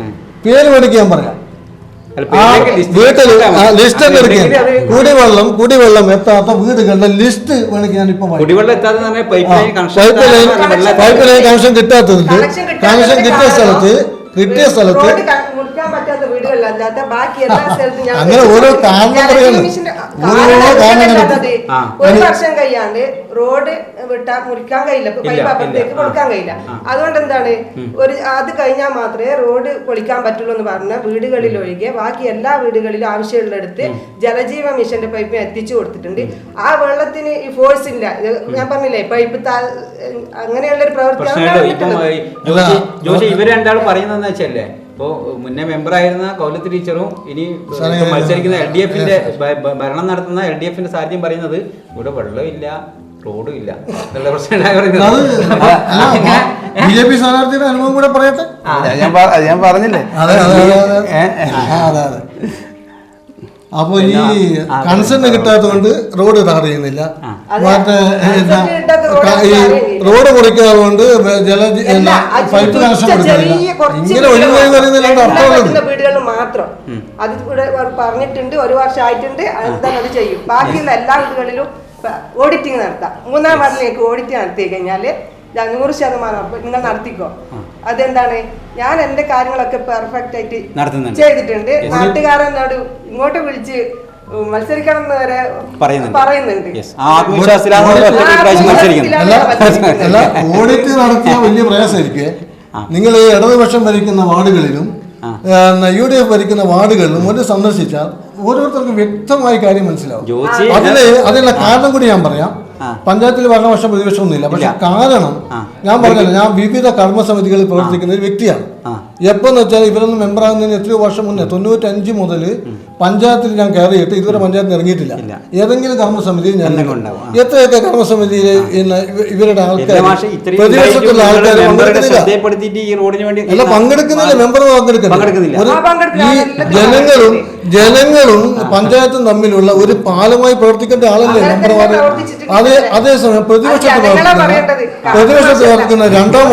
പേര് മേടിക്കാൻ പറയാം. വീട്ടിൽ ലിസ്റ്റ് ഒക്കെ എടുക്കാൻ കുടിവെള്ളം എത്താത്ത വീടുകളുടെ ലിസ്റ്റ് വേണമെങ്കിൽ ഞാനിപ്പോ പൈപ്പ് ലൈൻ കണക്ഷൻ കിട്ടാത്തതുണ്ട്. കണക്ഷൻ കിട്ടിയ സ്ഥലത്ത് അങ്ങനെ ഓരോ കാരണം ഒരു വർഷം കഴിയാണ്ട് റോഡ് മുറിക്കാൻ കഴിയില്ല, പൈപ്പ് അപ്പുറത്തേക്ക് കൊടുക്കാൻ കഴിയില്ല. അതുകൊണ്ട് എന്താണ് അത് കഴിഞ്ഞാൽ മാത്രമേ റോഡ് പൊളിക്കാൻ പറ്റുള്ളൂ എന്ന് പറഞ്ഞ വീടുകളിലൊഴികെ ബാക്കി എല്ലാ വീടുകളിലും ആവശ്യമുള്ളിടത്ത് ജലജീവ മിഷന്റെ പൈപ്പ് എത്തിച്ചു കൊടുത്തിട്ടുണ്ട്. ആ വെള്ളത്തിന് ഈ ഫോഴ്സ് ഇല്ല. ഞാൻ പറഞ്ഞില്ലേ പൈപ്പ് അങ്ങനെയുള്ളൊരു പ്രവൃത്തി ഇവർ രണ്ടാളും പറയുന്നതെന്ന് വെച്ചല്ലേ, ഇപ്പോൾ മുന്നേ മെമ്പറായിരുന്ന കൗലത്ത് ടീച്ചറും ഇനി മത്സരിക്കുന്ന LDFന്റെ ഭരണം നടത്തുന്ന LDFന്റെ സാരഥ്യം പറയുന്നത് ഇവിടെ വെള്ളമില്ല റോഡും ഇല്ല എന്നുള്ള പ്രശ്നം BJP സ്ഥാനാർത്ഥിയുടെ അനുഭവം കൂടെ പറയട്ടെ. ഞാൻ പറഞ്ഞില്ലേ. അപ്പൊ ഈ കൺസെന്റ് കിട്ടാത്തതുകൊണ്ട് റോഡ് ടാർ ചെയ്യുന്നില്ല, മറ്റേ ഈ റോഡ് മുറിക്കാതെ കൊണ്ട് പൈപ്പ് കണക്ഷൻ കൊടുക്കുന്നില്ല. ഇങ്ങനെ ഒഴിവായി പറയുന്നതിലാണ് അർത്ഥമുള്ളത്. വീടുകളിൽ മാത്രം അത് ഇവിടെ പറഞ്ഞിട്ടുണ്ട്, 1 വർഷം ആയിട്ടുണ്ട്. എന്താണ് അത് ചെയ്യും. ബാക്കിയുള്ള എല്ലാ വീടുകളിലും ഓഡിറ്റിംഗ് നടത്താം. 3-ാം വാർഡിലേക്ക് ഓഡിറ്റ് നടത്തി കഴിഞ്ഞാല് 100% നിങ്ങൾ നടത്തിക്കോ. അതെന്താണ്, ഞാൻ എന്റെ കാര്യങ്ങളൊക്കെ പെർഫെക്റ്റ് ആയിട്ട് ചെയ്തിട്ടുണ്ട്. നാട്ടുകാരനോട് ഇങ്ങോട്ട് വിളിച്ച് മത്സരിക്കണം എന്ന് വരെ പറയുന്നുണ്ട്. ഓഡിറ്റ് നടത്തിയ വലിയ പ്രയാസമായിരിക്കും. നിങ്ങൾ ഇടതുപക്ഷം ഭരിക്കുന്ന വാർഡുകളിലും UDF ഭരിക്കുന്ന വാർഡുകളിലും ഒരു സന്ദർശിച്ചാൽ ഓരോരുത്തർക്കും വ്യക്തമായി കാര്യം മനസ്സിലാവും. അതിനുള്ള കാരണം കൂടി ഞാൻ പറയാം. പഞ്ചായത്തിൽ ഭരണപക്ഷം പ്രതിപക്ഷമൊന്നുമില്ല. പക്ഷെ കാരണം ഞാൻ പറഞ്ഞല്ലോ, ഞാൻ വിവിധ കർമ്മസമിതികളിൽ പ്രവർത്തിക്കുന്ന ഒരു വ്യക്തിയാണ്. എപ്പോന്ന് വെച്ചാൽ ഇവരൊന്നും മെമ്പറാകുന്നതിന് എത്രയോ വർഷം മുന്നേ 95 മുതൽ പഞ്ചായത്തിൽ ഞാൻ കയറിയിട്ട് ഇതുവരെ പഞ്ചായത്തിൽ ഇറങ്ങിയിട്ടില്ല. ഏതെങ്കിലും കർമ്മസമിതിയിൽ ഞാൻ എത്രയൊക്കെ കർമ്മസമിതിയിൽ ഇവരുടെ ആൾക്കാർ പ്രതിപക്ഷത്തുള്ള ആൾക്കാർ അല്ല പങ്കെടുക്കുന്നില്ല, മെമ്പർ പങ്കെടുക്കുന്നില്ല. ഈ ജനങ്ങളും പഞ്ചായത്തും തമ്മിലുള്ള ഒരു പാലമായി പ്രവർത്തിക്കേണ്ട ആളല്ലേ മെമ്പർമാർ. അതേസമയം പ്രതിപക്ഷത്ത് പ്രവർത്തിക്കുന്ന 2-ാം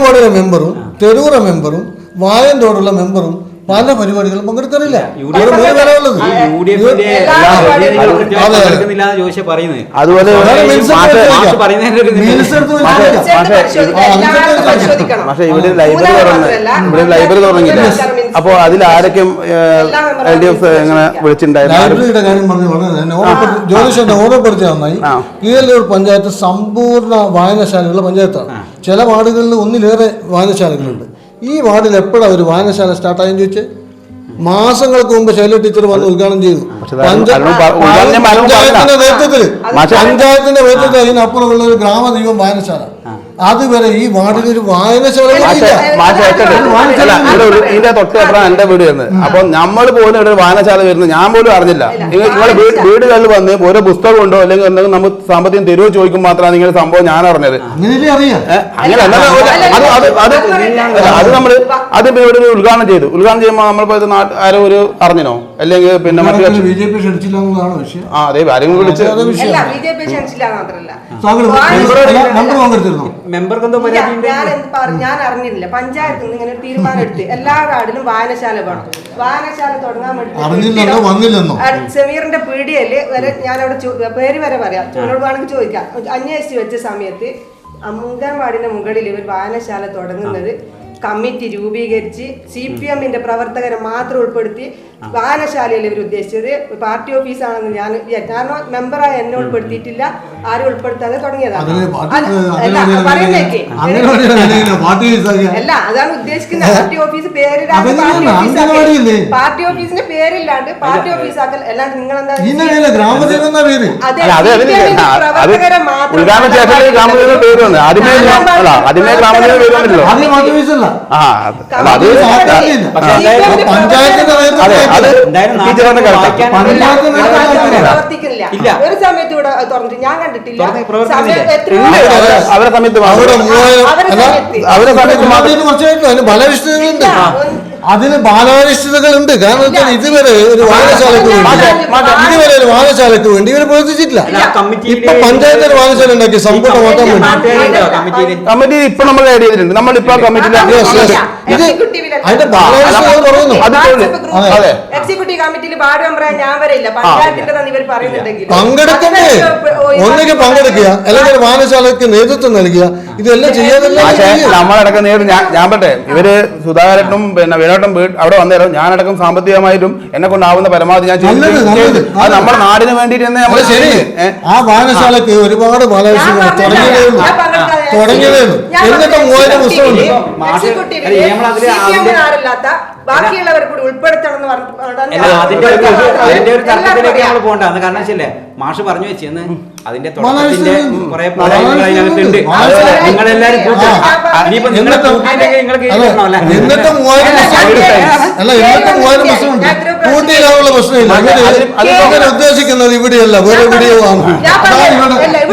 വാർഡിലെ മെമ്പറും തെരൂർ മെമ്പറും വായന്തോടുള്ള മെമ്പറും പല പരിപാടികളും പങ്കെടുക്കാറില്ല. അതുപോലെ പക്ഷെ ഇവിടെ ലൈബ്രറി തുടങ്ങിയില്ല. അപ്പൊ അതിൽ ആരൊക്കെ LDF എങ്ങനെ വിളിച്ചിട്ടുണ്ടായിരുന്നു? ലൈബ്രറിയുടെ കാര്യം പറഞ്ഞു ജ്യോതിഷന്റെ ഓർമ്മപ്പെടുത്തിയ നന്നായി. കീഴല്ലൂർ പഞ്ചായത്ത് സമ്പൂർണ്ണ വായനശാലകളുടെ പഞ്ചായത്താണ്. ചില വാർഡുകളിൽ ഒന്നിലേറെ വായനശാലകളുണ്ട്. ഈ വാർഡിൽ എപ്പോഴാണ് ഒരു വായനശാല സ്റ്റാർട്ടായെന്ന് ചോദിച്ചേ? മാസങ്ങൾക്ക് മുമ്പ് ശൈല ടീച്ചർ വന്ന് ഉദ്ഘാടനം ചെയ്തു. പഞ്ചായത്തിന്റെ നേതൃത്വത്തിൽ അതിനപ്പുറമുള്ള ഒരു ഗ്രാമദൈവം വായനശാല. അതുവരെ ഈ വാർഡിൽ ഒരു വായനശാല ഇതിന്റെ തൊട്ടപ്പുറം എന്റെ വീട് വരുന്നത്. അപ്പൊ നമ്മൾ പോലും ഇവിടെ വായനശാല വരുന്നത് ഞാൻ പോലും അറിഞ്ഞില്ല. നിങ്ങളെ വീടുകളിൽ വന്ന് ഓരോ പുസ്തകം ഉണ്ടോ അല്ലെങ്കിൽ എന്തെങ്കിലും നമുക്ക് സാമ്പത്തികം തരുമോ ചോദിക്കും മാത്രമാണ് നിങ്ങളുടെ സംഭവം ഞാൻ അറിഞ്ഞത്. അങ്ങനെ അത് നമ്മള് അത് ഇവിടെ ഉദ്ഘാടനം ചെയ്തു. ഉദ്ഘാടനം ചെയ്യുമ്പോൾ നമ്മളിപ്പോ ആരോ ഒരു അറിഞ്ഞോ അല്ലെങ്കിൽ പിന്നെ മറ്റു BJP ക്ഷണിച്ചില്ല എന്നുള്ളതാണ് വിഷയം. അതെ ആരെങ്കിലും വിളിച്ച് ഞാൻ അറിഞ്ഞില്ല. പഞ്ചായത്തിൽ നിന്ന് ഇങ്ങനെ തീരുമാനം എടുത്ത് എല്ലാ വാർഡിലും വായനശാല വേണം. വായനശാല തുടങ്ങാൻ വേണ്ടി സമീറിന്റെ പീഡിയയില് വരെ ഞാൻ അവിടെ പേര് വരെ പറയാം, എന്നോട് വേണമെങ്കിൽ ചോദിക്കാം. അന്വേഷിച്ച് വെച്ച സമയത്ത് അംഗൻവാടിന്റെ മുകളിൽ ഇവർ വായനശാല തുടങ്ങുന്നത് കമ്മിറ്റി രൂപീകരിച്ച് CPM-ന്റെ പ്രവർത്തകരെ മാത്രം ഉൾപ്പെടുത്തി വായനശാലയിൽ ഇവർ ഉദ്ദേശിച്ചത് പാർട്ടി ഓഫീസാണെന്ന് ഞാൻ മെമ്പറായ എന്നെ ഉൾപ്പെടുത്തിയിട്ടില്ല, ആരും ഉൾപ്പെടുത്താതെ തുടങ്ങിയതാണ്. അല്ല അതാണ് ഉദ്ദേശിക്കുന്നത്. പാർട്ടി ഓഫീസ് പേരിടാതെ പാർട്ടി ഓഫീസിന്റെ പേരില്ലാണ്ട് പാർട്ടി ഓഫീസാക്കൽ അല്ലാണ്ട് നിങ്ങളെന്താ പ്രവർത്തകരെ മാത്രം പഞ്ചായത്തിന്റെ പ്രവർത്തിക്കുന്നില്ല. ഒരു സമയത്ത് ഇവിടെ തുറന്നിട്ട് ഞാൻ കണ്ടിട്ടില്ല. അവരെ സമയത്ത് അതിന് ഫലവിഷ്ഠതകളുണ്ട്, അതിന് ബാലാരിഷ്ടതകളുണ്ട്. കാരണം വെച്ചാൽ ഇതുവരെ ഒരു വായനശാലയ്ക്ക് വേണ്ടി ഇവര് പ്രവർത്തിച്ചിട്ടില്ല. ഇപ്പൊ പഞ്ചായത്തിൽ വായനശാല ഉണ്ടാക്കി സമ്പൂർണ്ണമാക്കാൻ വേണ്ടി കമ്മിറ്റി ഇപ്പൊ നമ്മൾ ആഡ് ചെയ്തിട്ടുണ്ട്. നമ്മളിപ്പോ കമ്മിറ്റിയിൽ അതിന്റെ ബാലാരിഷ്ടതകൾ പറയുന്നു. എക്സിക്യൂട്ടീവ് കമ്മിറ്റിയിൽ വാർഡ് മെമ്പർ ഞാൻ വരില്ല. പഞ്ചായത്തിന്റെ ഇവർ പറയുന്നുണ്ടെങ്കിൽ പങ്കെടുക്കണ്ടേ, ഒന്നിക്ക് പങ്കെടുക്കുക, അല്ലെങ്കിൽ വായനശാലയ്ക്ക് നേതൃത്വം നൽകുക, ഇതെല്ലാം ചെയ്യാതല്ല. നമ്മളടക്കം ഞാൻ പറ്റേ ഇവര് സുധാകരനും പിന്നെ വിനോദം അവിടെ വന്നേരം ഞാനടക്കം സാമ്പത്തികമായിട്ടും എന്നെ കൊണ്ടാവുന്ന പരമാവധി ഞാൻ അത് നമ്മുടെ നാടിന് വേണ്ടിയിട്ട് തന്നെ നമ്മൾ ശരി. ആ വായനശാലക്ക് ഒരുപാട് ബാലവിഷയങ്ങൾ തുടങ്ങിയതേ ഉള്ളൂ. എന്നിട്ട് 3000 പുസ്തകമുണ്ട്. ബാക്കിയുള്ളവർ കൂടി ഉൾപ്പെടുത്തണം. അതിന്റെ ഒരു തർക്കത്തിലേക്ക് നമ്മൾ പോകണ്ട. കാരണം വെച്ചല്ലേ മാഷ് പറഞ്ഞു വെച്ചെന്ന് അതിന്റെ തുടക്കത്തിന്റെ കുറെ അതിനകത്തുണ്ട്. നിങ്ങളെല്ലാരും എന്നിട്ടും 3000 പുസ്തകമുണ്ട്. കൂട്ടിയിടാനുള്ള പ്രശ്നമില്ല. അങ്ങനെ ഉദ്ദേശിക്കുന്നത് ഇവിടെയല്ല, വേറെ എവിടെയോ ആണ്.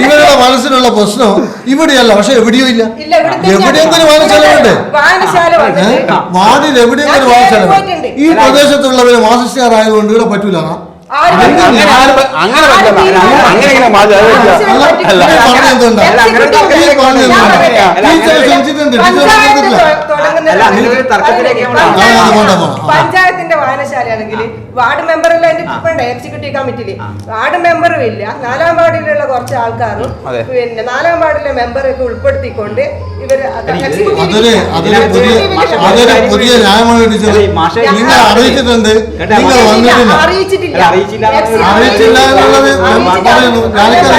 ഇവരുടെ മനസ്സിലുള്ള പ്രശ്നം ഇവിടെയല്ല, പക്ഷെ എവിടെയോ ഇല്ല. എവിടെയെങ്കിലും വായനശാലയുണ്ട്. വാർഡിൽ എവിടെയെങ്കിലും വായനശാല. ഈ പ്രദേശത്തുള്ളവര് മാസിസ്റ്റാറായതുകൊണ്ട് ഇവിടെ പറ്റൂല. പഞ്ചായത്തിന്റെ വായനശാലയാണെങ്കിൽ വാർഡ് മെമ്പറല്ല അതിന്റെ എക്സിക്യൂട്ടീവ് കമ്മിറ്റിയില് വാർഡ് മെമ്പറും ഇല്ല. 4ാം വാർഡിലുള്ള കുറച്ച് ആൾക്കാരും പിന്നെ 4ാം വാർഡിലെ മെമ്പറൊക്കെ ഉൾപ്പെടുത്തിക്കൊണ്ട് ഇവര് പുതിയ ന്യായമാണ് നിങ്ങൾ അറിയിച്ചിട്ടുണ്ട്, നിങ്ങൾ വന്നിട്ടില്ല. അറിയിച്ചില്ല എന്നുള്ളത് പറയുന്നു. ഞാനിക്കത്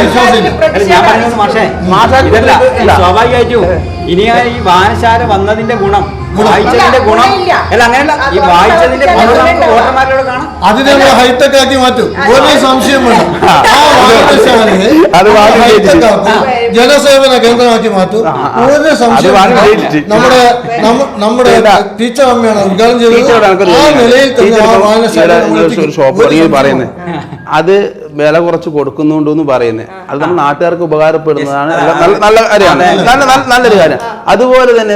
വിശ്വാസമില്ല. സ്വാഭാവികമായിട്ടും ഇനി ഈ വായനശാല വന്നതിന്റെ ഗുണം വായിച്ചതിന്റെ ഗുണം അല്ല അങ്ങനെയല്ല ഈ വായിച്ചതിന്റെ ഗുണം നമുക്ക് വോട്ടർമാരോട് കാണാം. അതിനെ നമ്മൾ ഹൈടെക് ആക്കി മാറ്റും. ഒരു സംശയം വേണം. ആ വായനശാലയെ ജനസേവന കേന്ദ്രമാക്കി മാറ്റും. ഒരു സംശയം. നമ്മുടെ ടീച്ചർ അമ്മയാണ് ഉദ്ഘാടനം ചെയ്തത്. ആ നിലയിൽ തന്നെ ആ വായനശാല പറയുന്നത് അത് വില കുറച്ച് കൊടുക്കുന്നുണ്ടെന്ന് പറയുന്നത് അത് നമ്മൾ നാട്ടുകാർക്ക് ഉപകാരപ്പെടുന്നതാണ്. നല്ല കാര്യമാണ്, നല്ലൊരു കാര്യം. അതുപോലെ തന്നെ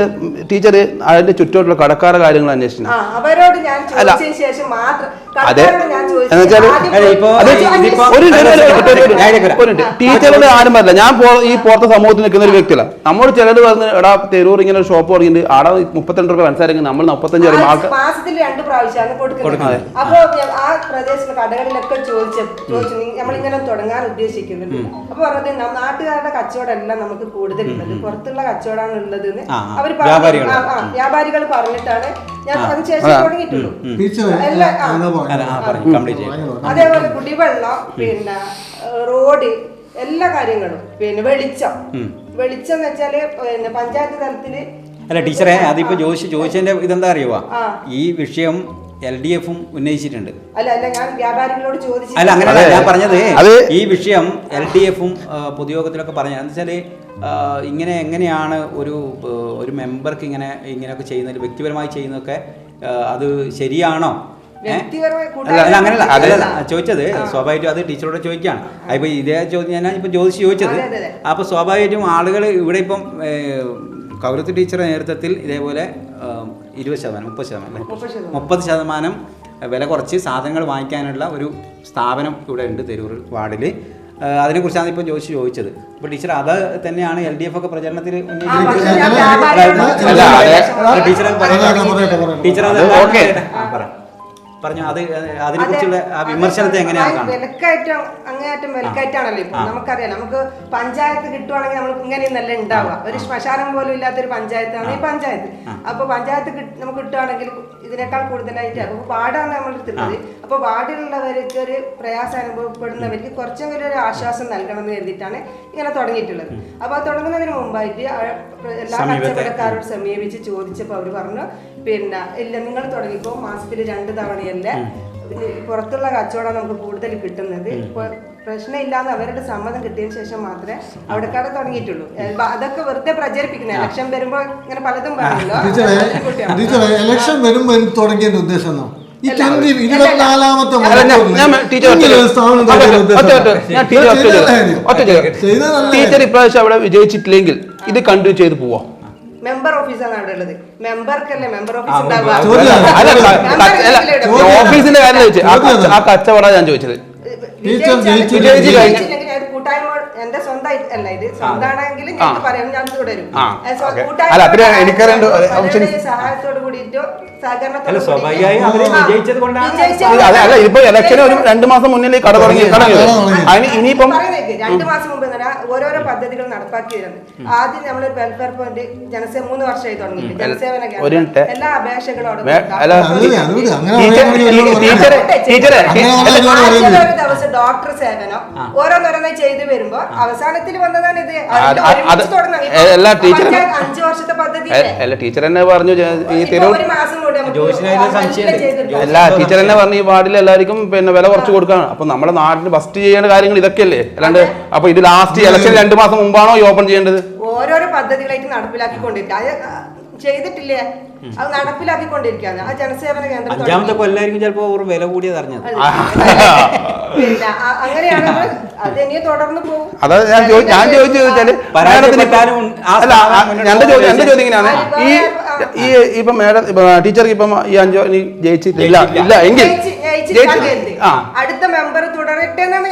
ടീച്ചർ അതിന്റെ ചുറ്റോട്ടുള്ള കടക്കാരുടെ കാര്യങ്ങൾ അന്വേഷിക്കണം. ടീച്ചറുടെ ആരും പറയില്ല. ഞാൻ ഈ പുറത്തെ സമൂഹത്തിൽ നിൽക്കുന്ന ഒരു വ്യക്തിയല്ല. നമ്മൾ ചിലർ പറഞ്ഞ് എടാ തെരൂർ ഇങ്ങനെ ഒരു ഷോപ്പ് തുടങ്ങിയിട്ട് ആടെ 32 രൂപ മനസ്സിലാക്കി നമ്മൾ 45 ആൾക്ക് മാസത്തിൽ 2 പ്രാവശ്യമാണ് കൊടുക്കുന്നത്. അപ്പൊ ആ പ്രദേശത്തെ കടകളിലൊക്കെ ചോദിച്ചു നമ്മളിങ്ങനെ തുടങ്ങാൻ ഉദ്ദേശിക്കുന്നുണ്ട്. അപ്പൊ പറഞ്ഞത് നാട്ടുകാരുടെ കച്ചവടം എല്ലാം നമുക്ക് കൂടുതലുള്ളത് പുറത്തുള്ള കച്ചവടമാണ് ഉള്ളത് എന്ന് അവർ വ്യാപാരികൾ പറഞ്ഞിട്ടാണ് ഞാൻ അതിനുശേഷം തുടങ്ങിയിട്ടുള്ളൂ. അതേപോലെ കുടിവെള്ളം, പിന്നെ റോഡ്, എല്ലാ കാര്യങ്ങളും, പിന്നെ വെളിച്ചം എന്ന് വെച്ചാല് പിന്നെ പഞ്ചായത്ത് തലത്തില് അല്ല ടീച്ചറെ അതിപ്പോ ചോദിച്ചതിന്റെ ഇതെന്താ അറിയുക, ഈ വിഷയം LDF-ഉം ഉന്നയിച്ചിട്ടുണ്ട്. അല്ല ഞാൻ വ്യാപാരികളോട് ചോദിച്ചു. അല്ല അങ്ങനെയല്ല ഞാൻ പറഞ്ഞത്, ഈ വിഷയം LDF-ഉം പൊതുയോഗത്തിലൊക്കെ പറഞ്ഞത് എന്താ വെച്ചാല് ഇങ്ങനെ എങ്ങനെയാണ് ഒരു മെമ്പർക്ക് ഇങ്ങനെയൊക്കെ ചെയ്യുന്നത്, വ്യക്തിപരമായി ചെയ്യുന്നതൊക്കെ അത് ശരിയാണോ? അല്ല അങ്ങനെയല്ല അതല്ല ചോദിച്ചത്. സ്വാഭാവികമായിട്ടും അത് ടീച്ചറോട് ചോദിക്കുകയാണ്. അപ്പോൾ ഇതേ ചോദ്യം ഞാൻ ഇപ്പം ചോദിച്ചത്. അപ്പോൾ സ്വാഭാവികമായിട്ടും ആളുകൾ ഇവിടെ ഇപ്പം കൗരത്ത് ടീച്ചറുടെ നേതൃത്വത്തിൽ ഇതേപോലെ 20%, 30% വില കുറച്ച് സാധനങ്ങൾ വാങ്ങിക്കാനുള്ള ഒരു സ്ഥാപനം ഇവിടെ ഉണ്ട് തെരൂർ വാർഡിൽ. അതിനെക്കുറിച്ചാണ് ഇപ്പം ചോദിച്ചത്. അപ്പോൾ ടീച്ചർ അത് തന്നെയാണ് LDF ഒക്കെ പ്രചരണത്തിൽ ടീച്ചർ ഓക്കെ പറഞ്ഞു. അതിനെക്കുറിച്ചുള്ള വിമർശനത്തെ എങ്ങനെയാണ്? അങ്ങേയറ്റം വിലക്കയറ്റാണല്ലോ ഇപ്പൊ. നമുക്കറിയാം, നമുക്ക് പഞ്ചായത്ത് കിട്ടുവാണെങ്കിൽ നമ്മൾ ഇങ്ങനെയൊന്നല്ല ഉണ്ടാവുക. ഒരു ശ്മശാനം പോലും ഇല്ലാത്തൊരു പഞ്ചായത്താണ് ഈ പഞ്ചായത്ത്. അപ്പൊ പഞ്ചായത്ത് നമുക്ക് കിട്ടുവാണെങ്കിൽ ഇതിനേക്കാൾ കൂടുതലായിട്ട് അപ്പൊ വാർഡാണ് നമ്മൾ എടുത്തിട്ടുള്ളത്. അപ്പൊ വാർഡിലുള്ളവർക്ക് ഒരു പ്രയാസം അനുഭവപ്പെടുന്നവർക്ക് കുറച്ചെങ്കിലും ഒരു ആശ്വാസം നൽകണം എന്ന് കരുതിയിട്ടാണ് ഇങ്ങനെ തുടങ്ങിയിട്ടുള്ളത്. അപ്പൊ തുടങ്ങുന്നതിന് മുമ്പായിട്ട് എല്ലാ കച്ചവടക്കാരോട് സമീപിച്ച് ചോദിച്ചപ്പോൾ അവർ പറഞ്ഞു, പിന്നെ ഇല്ല നിങ്ങൾ തുടങ്ങിയപ്പോൾ മാസത്തിൽ 2 തവണയല്ലേ പുറത്തുള്ള കച്ചവടം നമുക്ക് കൂടുതൽ കിട്ടുന്നത്. പ്രശ്നമില്ലാന്ന് അവരുടെ സമ്മതം കിട്ടിയതിന് ശേഷം മാത്രമേ അവിടെ കട തുടങ്ങിയിട്ടുള്ളൂ. അതൊക്കെ വെറുതെ പ്രചരിപ്പിക്കുന്നത്. ഇലക്ഷൻ വരുമ്പോ ഇങ്ങനെ പലതും പറയുമല്ലോ. ഇലക്ഷൻ വരുമ്പോ തുടങ്ങിയതിന്റെ ഉദ്ദേശം ഈ 24ാമത്തെ ടീച്ചർ ഇപ്രാവശ്യം അവിടെ വിജയിച്ചിട്ടില്ലെങ്കിൽ ഇത് കണ്ടിന്യൂ ചെയ്ത് പോവാ. മെമ്പർ ഓഫീസാണ് അവിടെ ഉള്ളത്. മെമ്പർക്കല്ലേ മെമ്പർ ഓഫീസ് ഓഫീസിന്റെ കാര്യം ചോദിച്ചത്, ആ കച്ചവടം ഞാൻ ചോദിച്ചത്. കൂട്ടായ്മ എന്റെ സ്വന്തമായിട്ട് അല്ല, ഇത് സ്വന്തമാണെങ്കിൽ ഞാൻ പറയാം, ഞാൻ തുടരും. സഹായത്തോട് കൂടിയിട്ടോ സഹകരണത്തോട് ഇപ്പൊ ഇലക്ഷന് ഒരു 2 മാസം മുന്നിൽ കട തുടങ്ങി. ഇനിയിപ്പം 2 മാസം മുമ്പ് ഓരോരോ പദ്ധതികൾ നടപ്പാക്കി വരുന്നത്. ആദ്യം നമ്മളൊരു വെൽഫെയർ പോയിന്റ് ജനസേവ 3 വർഷമായി തുടങ്ങിയിട്ട് ജനസേവന എല്ലാ അപേക്ഷകളോടും ഒരു ദിവസം ഡോക്ടർ സേവനം ഓരോന്നോരോന്നായി ചെയ്തു വരുമ്പോ അവസാനത്തിൽ വന്നതാണ് ഇത്. 5 വർഷത്തെ പദ്ധതി ടീച്ചർ തന്നെ പറഞ്ഞു. ഒരു മാസം കൊണ്ട് അല്ല ടീച്ചർ തന്നെ പറഞ്ഞു ഈ വാർഡിൽ എല്ലാവർക്കും പിന്നെ വില കുറച്ച് കൊടുക്കാണ്. അപ്പൊ നമ്മുടെ നാട്ടിൽ ഫസ്റ്റ് ചെയ്യേണ്ട കാര്യങ്ങൾ ഇതൊക്കെയല്ലേ. അല്ലാണ്ട് അപ്പൊ ഇത് ലാസ്റ്റ് ഇലക്ഷൻ 2 മാസം മുമ്പാണോ ഈ ഓപ്പൺ ചെയ്യേണ്ടത്? ഓരോരോ പദ്ധതികളായിട്ട് നടപ്പിലാക്കിക്കൊണ്ടിരിക്കുക. ചെയ്തിട്ടില്ലേ, അത് നടപ്പിലാക്കിക്കൊണ്ടിരിക്കുകയാണ്. ആ ജനസേവന കേന്ദ്രം 5ാമത്തെ കൊല്ലായിരിക്കും ചിലപ്പോ വില കൂടിയത് അറിഞ്ഞത്. പിന്നെ അങ്ങനെയാണ് അത് ഇനി തുടർന്ന് പോകും. അതാ ഞാൻ ചോദിച്ചു ചോദിച്ചാല് എന്റെ ചോദ്യം ഇങ്ങനെയാണ്. ഈ ഇപ്പൊ മേഡം ടീച്ചർക്ക് ഇപ്പം ഈ 5 ജയിച്ചിട്ടില്ല ഇല്ല എങ്കിൽ അടുത്ത മെമ്പർ തുടരട്ടെ എന്നാണ്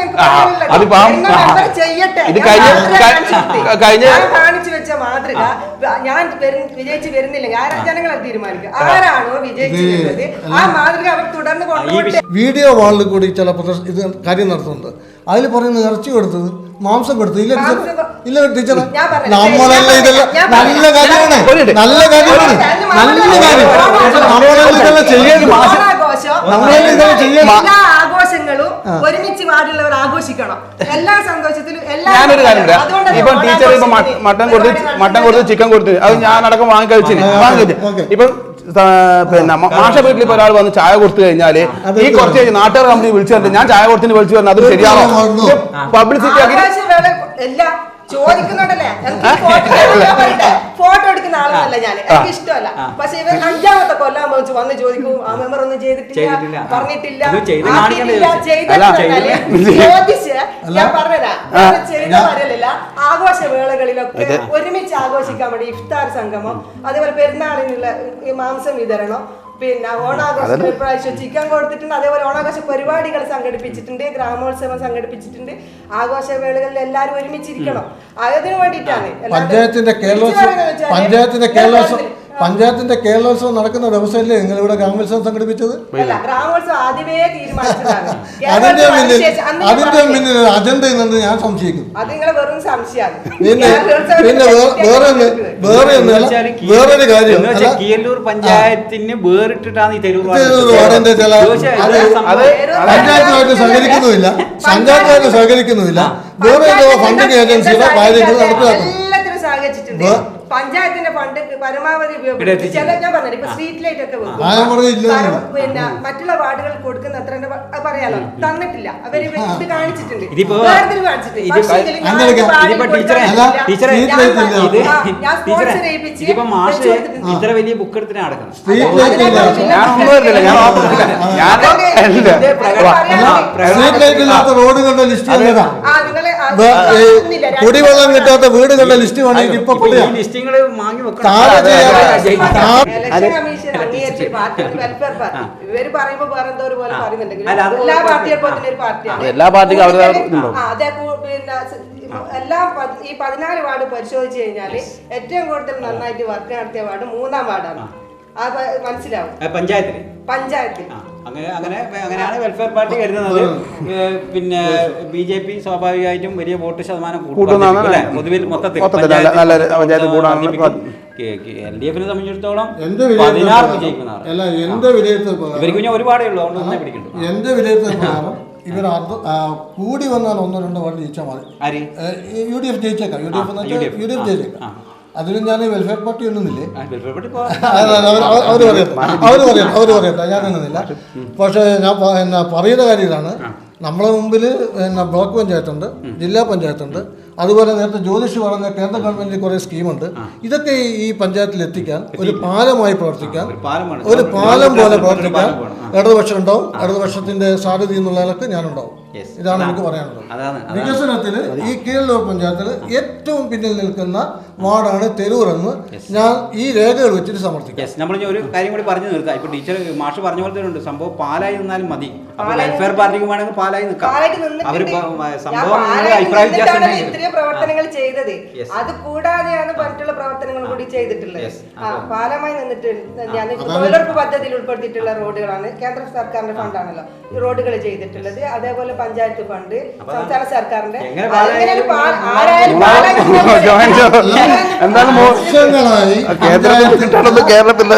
ഇത് കഴിഞ്ഞ കാണിച്ചു വെച്ച മാതൃക. ഞാൻ വിജയിച്ച് വരുന്നില്ലെങ്കിൽ ജനങ്ങളെ തീരുമാനിക്കുക ആരാണോ വിജയിച്ചിരുന്നത് ആ മാതൃക അവർ തുടർന്ന് കൊണ്ടുപോട്ടെ. വീഡിയോ വാളിൽ കൂടി ചില ഇത് കാര്യം നടത്തുന്നുണ്ട്. അതിൽ പറയുന്നത് ഇറച്ചി കൊടുത്തത് മാംസം കൊടുത്തു. ഇല്ല ടീച്ചർ, നമ്മളെല്ലാം ഇതെല്ലാം നല്ല കാര്യമാണ്, നല്ല കാര്യമാണ്, നല്ല കാര്യം. നമ്മളെല്ലാം ഇതെല്ലാം ചെയ്യേണ്ടി എല്ലാ ആഘോഷങ്ങളും ഒരുമിച്ച് വാർഡിലുള്ളവർ ആഘോഷിക്കണം. എല്ലാ സന്തോഷത്തിലും ഞാനൊരു കാര്യം ഇപ്പൊ ടീച്ചർ ഇപ്പൊ മട്ടൻ കൊടുത്ത് ചിക്കൻ കൊടുത്ത് അത് ഞാൻ അടക്കം വാങ്ങി കഴിച്ചു. ഇപ്പൊ പിന്നെ മാഷ വീട്ടിൽ ഇപ്പൊ ഒരാൾ വന്ന് ചായ കൊടുത്തു കഴിഞ്ഞാല് ഈ കുറച്ച് നാട്ടുകാർ കമ്പനി വിളിച്ചു തന്നിട്ട് ഞാൻ ചായ കൊടുത്തിന് വിളിച്ചു പറഞ്ഞാൽ അത് ശരിയാണോ? പബ്ലിസിറ്റി ചോദിക്കുന്നുണ്ടല്ലേ, ഫോട്ടോ എടുക്കുന്ന ആളല്ല ഞാൻ, എനിക്ക് ഇഷ്ടമല്ല. പക്ഷെ ഇവർ 5ാമത്തെ കൊല്ലാൻ വെച്ച് വന്ന് ചോദിക്കും ആ മെമ്പർ ഒന്നും ചെയ്തിട്ടില്ല, പറഞ്ഞിട്ടില്ല, ചോദിച്ച് ഞാൻ പറഞ്ഞതാ ചെയ്ത കാര്യമില്ല. ആഘോഷവേളകളിലൊക്കെ ഒരുമിച്ച് ആഘോഷിക്കാൻ വേണ്ടി ഇഫ്താർ സംഗമം, അതേപോലെ പെരുന്നാളിനുള്ള മാംസം വിതരണം, പിന്നെ ഓണാഘോഷം ഇപ്രാവശ്യം ചിക്കൻ കൊടുത്തിട്ടുണ്ട്. അതേപോലെ ഓണാഘോഷ പരിപാടികൾ സംഘടിപ്പിച്ചിട്ടുണ്ട്, ഗ്രാമോത്സവം സംഘടിപ്പിച്ചിട്ടുണ്ട്. ആഘോഷവേളകളിൽ എല്ലാവരും ഒരുമിച്ചിരിക്കണം. അതിനു വേണ്ടിയിട്ടാണ് പഞ്ചായത്തിന്റെ കേരളോത്സവം നടക്കുന്ന ദിവസമല്ലേ നിങ്ങൾ ഇവിടെ ഗ്രാമോത്സവം സംഘടിപ്പിച്ചത്? ഗ്രാമോത്സവം ആദ്യമേ തീരുമാനിച്ചതാണ്. അതിന്റെ മുന്നിൽ അജണ്ട എന്നത് ഞാൻ സംശയിക്കുന്നു. അത് നിങ്ങളെ വെറും സംശയമാണ്. പിന്നെ വേറൊരു കാര്യം, കീഴല്ലൂർ പഞ്ചായത്തിന് വേറിട്ടിട്ടാണ് ഈ തെരുവ് പഞ്ചായത്തുമായിട്ട് സഹകരിക്കുന്നുമില്ല. വേറെ ഫണ്ടിങ് ഏജൻസിയുടെ കാര്യങ്ങൾ നടപ്പിലാക്കുന്നു. പഞ്ചായത്തിന്റെ ഫണ്ട് പരമാവധി ഉപയോഗിച്ച് ഞാൻ പറഞ്ഞു ഇപ്പൊ സ്ട്രീറ്റ് ലൈറ്റ് ഒക്കെ പിന്നെ മറ്റുള്ള വാർഡുകൾ കൊടുക്കുന്ന അത്ര പറയാലോ തന്നിട്ടില്ല. അവര് ഇത് കാണിച്ചിട്ടുണ്ട്, ഇത്ര വലിയ ബുക്ക് എടുത്തിട്ട് നടക്കണം. റോഡുകളുടെ ലിസ്റ്റ്, കുടിവെള്ളം കിട്ടാത്ത വീടുകളുടെ ലിസ്റ്റ് വേണമെങ്കിൽ ഇപ്പൊ ഇവര് പറയുമ്പോ വേറെ എന്തോ പോലെ പറയുന്നുണ്ടെങ്കിൽ എല്ലാ പാർട്ടികൾക്കും ഒരു പാർട്ടിയാണ്. എല്ലാ പാർട്ടിക്കും എല്ലാം ഈ 14 വാർഡ് പരിശോധിച്ചു കഴിഞ്ഞാല് ഏറ്റവും കൂടുതൽ നന്നായിട്ട് വർക്ക് നടത്തിയ വാർഡ് 3ാം വാർഡാണ്. മനസ്സിലാവും പഞ്ചായത്തിൽ അങ്ങനെയാണ് വെൽഫെയർ പാർട്ടി കരുതുന്നത്. പിന്നെ BJP സ്വാഭാവികമായിട്ടും വലിയ വോട്ട് ശതമാനം പൊതുവിൽ മൊത്തത്തിൽ LDF-നെ സംബന്ധിച്ചിടത്തോളം 16 വിജയിക്കുന്നതാണ്. ഇവർക്ക് പിന്നെ ഒരുപാടേ ഉള്ളൂ, അതുകൊണ്ട് പിടിക്കുന്നു. എന്റെ വിലയിരുത്തൽ പ്രകാരം ഇവർ കൂടി വന്നാൽ 1-2 വാർഡ് ജയിച്ചാൽ മതി. UDF ജയിച്ചേക്കാം. UDF ജയിച്ചേക്കാം. അതിലും ഞാൻ വെൽഫെയർ പാർട്ടി എണ്ണുന്നില്ലേ? വെൽഫെയർ പാർട്ടി ഇപ്പോൾ അവർ പറയട്ടെ, ഞാൻ എണ്ണുന്നില്ല. പക്ഷേ ഞാൻ പറയുന്ന കാര്യം ഇതാണ്, നമ്മളെ മുമ്പിൽ ബ്ലോക്ക് പഞ്ചായത്തുണ്ട്, ജില്ലാ പഞ്ചായത്തുണ്ട്, അതുപോലെ നേരത്തെ ജ്യോതിഷ് പറഞ്ഞ കേന്ദ്ര ഗവൺമെന്റിന് കുറേ സ്കീമുണ്ട്. ഇതൊക്കെ ഈ പഞ്ചായത്തിൽ എത്തിക്കാൻ ഒരു പാലമായി പ്രവർത്തിക്കാൻ, ഒരു പാലം പോലെ പ്രവർത്തിക്കാൻ ഇടതുപക്ഷം ഉണ്ടാവും. ഇടതുപക്ഷത്തിന്റെ സാധ്യത എന്നുള്ള നിലക്ക് ഞാനുണ്ടാവും. ഇതാണ് എനിക്ക് പറയാനുള്ളത്. വികസനത്തിൽ ഈ കീഴല്ലൂർ പഞ്ചായത്തിൽ ഏറ്റവും പിന്നിൽ നിൽക്കുന്ന വാർഡാണ് തെരൂർ എന്ന് ഞാൻ ഈ രേഖകൾ വെച്ചിട്ട് സമർത്ഥിക്കാം. നമ്മൾ ഒരു കാര്യം കൂടി പറഞ്ഞു നിർത്താം. ഇപ്പൊ ടീച്ചർ മാഷ് പറഞ്ഞ പോലെ ഉണ്ട്, സംഭവം പാലായി നിന്നാലും മതി. വെൽഫെയർ പാർട്ടിക്ക് വേണമെങ്കിൽ പാലായി നിൽക്കാം. അവര് സംഭവം അഭിപ്രായ വ്യത്യാസം പ്രവർത്തനങ്ങൾ ചെയ്തത് അത് കൂടാതെയാണ് മറ്റുള്ള പ്രവർത്തനങ്ങൾ കൂടി ചെയ്തിട്ടുള്ളത്. പാലമായി നിന്നിട്ട് ഞാൻ തൊഴിലുറപ്പ് പദ്ധതിയിൽ ഉൾപ്പെടുത്തിയിട്ടുള്ള റോഡുകളാണ്. കേന്ദ്ര സർക്കാരിന്റെ ഫണ്ടാണല്ലോ ഈ റോഡുകൾ ചെയ്തിട്ടുള്ളത്. അതേപോലെ പഞ്ചായത്ത് ഫണ്ട്, സംസ്ഥാന സർക്കാരിന്റെ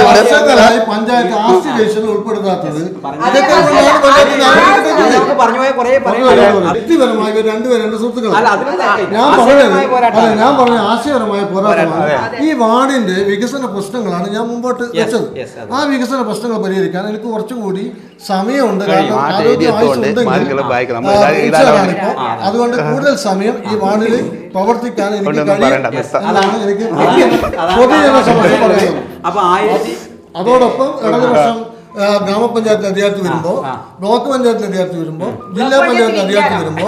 വർഷങ്ങളായി പഞ്ചായത്ത് ആസ്തി രജിസ്റ്ററിൽ ഉൾപ്പെടുത്താത്തത് വ്യക്തിപരമായി രണ്ടുപേരും എന്റെ സുഹൃത്തുക്കളാണ്. ഞാൻ പറഞ്ഞ ആശയപരമായ പോരാട്ടമാണ്. ഈ വാർഡിന്റെ വികസന പ്രശ്നങ്ങളാണ് ഞാൻ മുമ്പോട്ട് വെച്ചത്. ആ വികസന പ്രശ്നങ്ങൾ പരിഹരിക്കാൻ എനിക്ക് കുറച്ചുകൂടി സമയമുണ്ട്. കാരണം അതുകൊണ്ട് കൂടുതൽ സമയം ഈ വാർഡിൽ പ്രവർത്തിക്കാൻ എനിക്ക് കഴിയും എന്നാണ് എനിക്ക് പൊതുജന സമസ്യ പറയുന്നത്. അതോടൊപ്പം ഇടതുപക്ഷം ഗ്രാമപഞ്ചായത്തിൽ അധികാരത്തിൽ വരുമ്പോൾ, ബ്ലോക്ക് പഞ്ചായത്തിൽ അധികാരത്തിൽ വരുമ്പോൾ, ജില്ലാ പഞ്ചായത്തിൽ അധികാരത്തിൽ വരുമ്പോൾ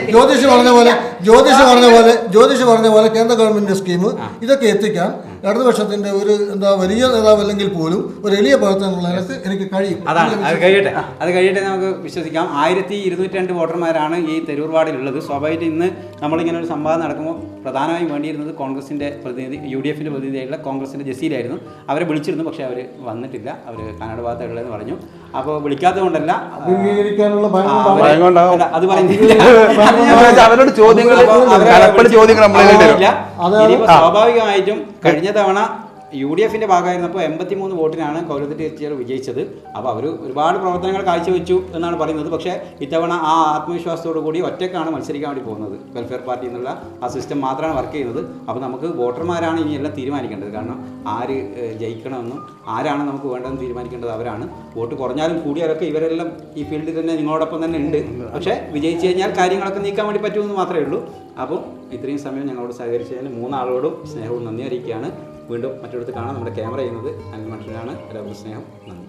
ജ്യോതിഷ് പറഞ്ഞ പോലെ കേന്ദ്ര ഗവൺമെന്റ് സ്കീം ഇതൊക്കെ എത്തിക്കാൻ ഇടതുപക്ഷത്തിന്റെ ഒരു വലിയ നേതാവ് അല്ലെങ്കിൽ പോലും ഒരു എളിയ പ്രവർത്തനം എന്നുള്ള നിലക്ക് എനിക്ക് കഴിയും. അത് കഴിയട്ടെ നമുക്ക് വിശ്വസിക്കാം. 1202 വോട്ടർമാരാണ് ഈ തെരൂർ വാർഡിലുള്ളത്. സ്വാഭാവികമായിട്ട് ഇന്ന് നമ്മളിങ്ങനെ ഒരു സംവാദം നടക്കുമ്പോൾ പ്രധാനമായും വേണ്ടിയിരുന്നത് കോൺഗ്രസിന്റെ പ്രതിനിധി, UDF പ്രതിനിധിയായിട്ടുള്ള കോൺഗ്രസിന്റെ ജസീലായിരുന്നു. അവരെ വിളിച്ചിരുന്നു, പക്ഷേ അവർ വന്നിട്ടില്ല. അവർ കന്നഡ ഭാഗത്തുള്ളതെന്ന് പറഞ്ഞു. അപ്പോൾ വിളിക്കാത്തത് കൊണ്ടല്ല, അത് പറയുന്നില്ല. സ്വാഭാവികമായിട്ടും കഴിഞ്ഞ തവണ UDF ഭാഗമായിരുന്നപ്പോൾ 83 വോട്ടിനാണ് കൗരവത്തി ടീച്ചർ വിജയിച്ചത്. അപ്പോൾ അവർ ഒരുപാട് പ്രവർത്തനങ്ങൾ കാഴ്ചവെച്ചു എന്നാണ് പറയുന്നത്. പക്ഷേ ഇത്തവണ ആ ആത്മവിശ്വാസത്തോടു കൂടി ഒറ്റക്കാണ് മത്സരിക്കാൻ വേണ്ടി പോകുന്നത്. വെൽഫെയർ പാർട്ടി എന്നുള്ള ആ സിസ്റ്റം മാത്രമാണ് വർക്ക് ചെയ്യുന്നത്. അപ്പോൾ നമുക്ക് വോട്ടർമാരാണ് ഇനി എല്ലാം തീരുമാനിക്കേണ്ടത്. കാരണം ആര് ജയിക്കണമെന്നും ആരാണ് നമുക്ക് വേണ്ടതെന്ന് തീരുമാനിക്കേണ്ടത് അവരാണ്. വോട്ട് കുറഞ്ഞാലും കൂടിയാലൊക്കെ ഇവരെല്ലാം ഈ ഫീൽഡിൽ തന്നെ നിങ്ങളോടൊപ്പം തന്നെ ഉണ്ട്. പക്ഷേ വിജയിച്ചു കഴിഞ്ഞാൽ കാര്യങ്ങളൊക്കെ നീക്കാൻ വേണ്ടി പറ്റുമെന്ന് മാത്രമേ ഉള്ളൂ. അപ്പോൾ ഇത്രയും സമയം ഞങ്ങളോട് സഹകരിച്ചതിന് 3 ആളോടും സ്നേഹവും നന്ദി അറിയിക്കുകയാണ്. വീണ്ടും മറ്റൊരിടത്ത് കാണാൻ നമ്മുടെ ക്യാമറ ചെയ്യുന്നത് അനിൽ മനുഷ്യനാണ്. എല്ലാവർക്കും സ്നേഹം, നന്ദി.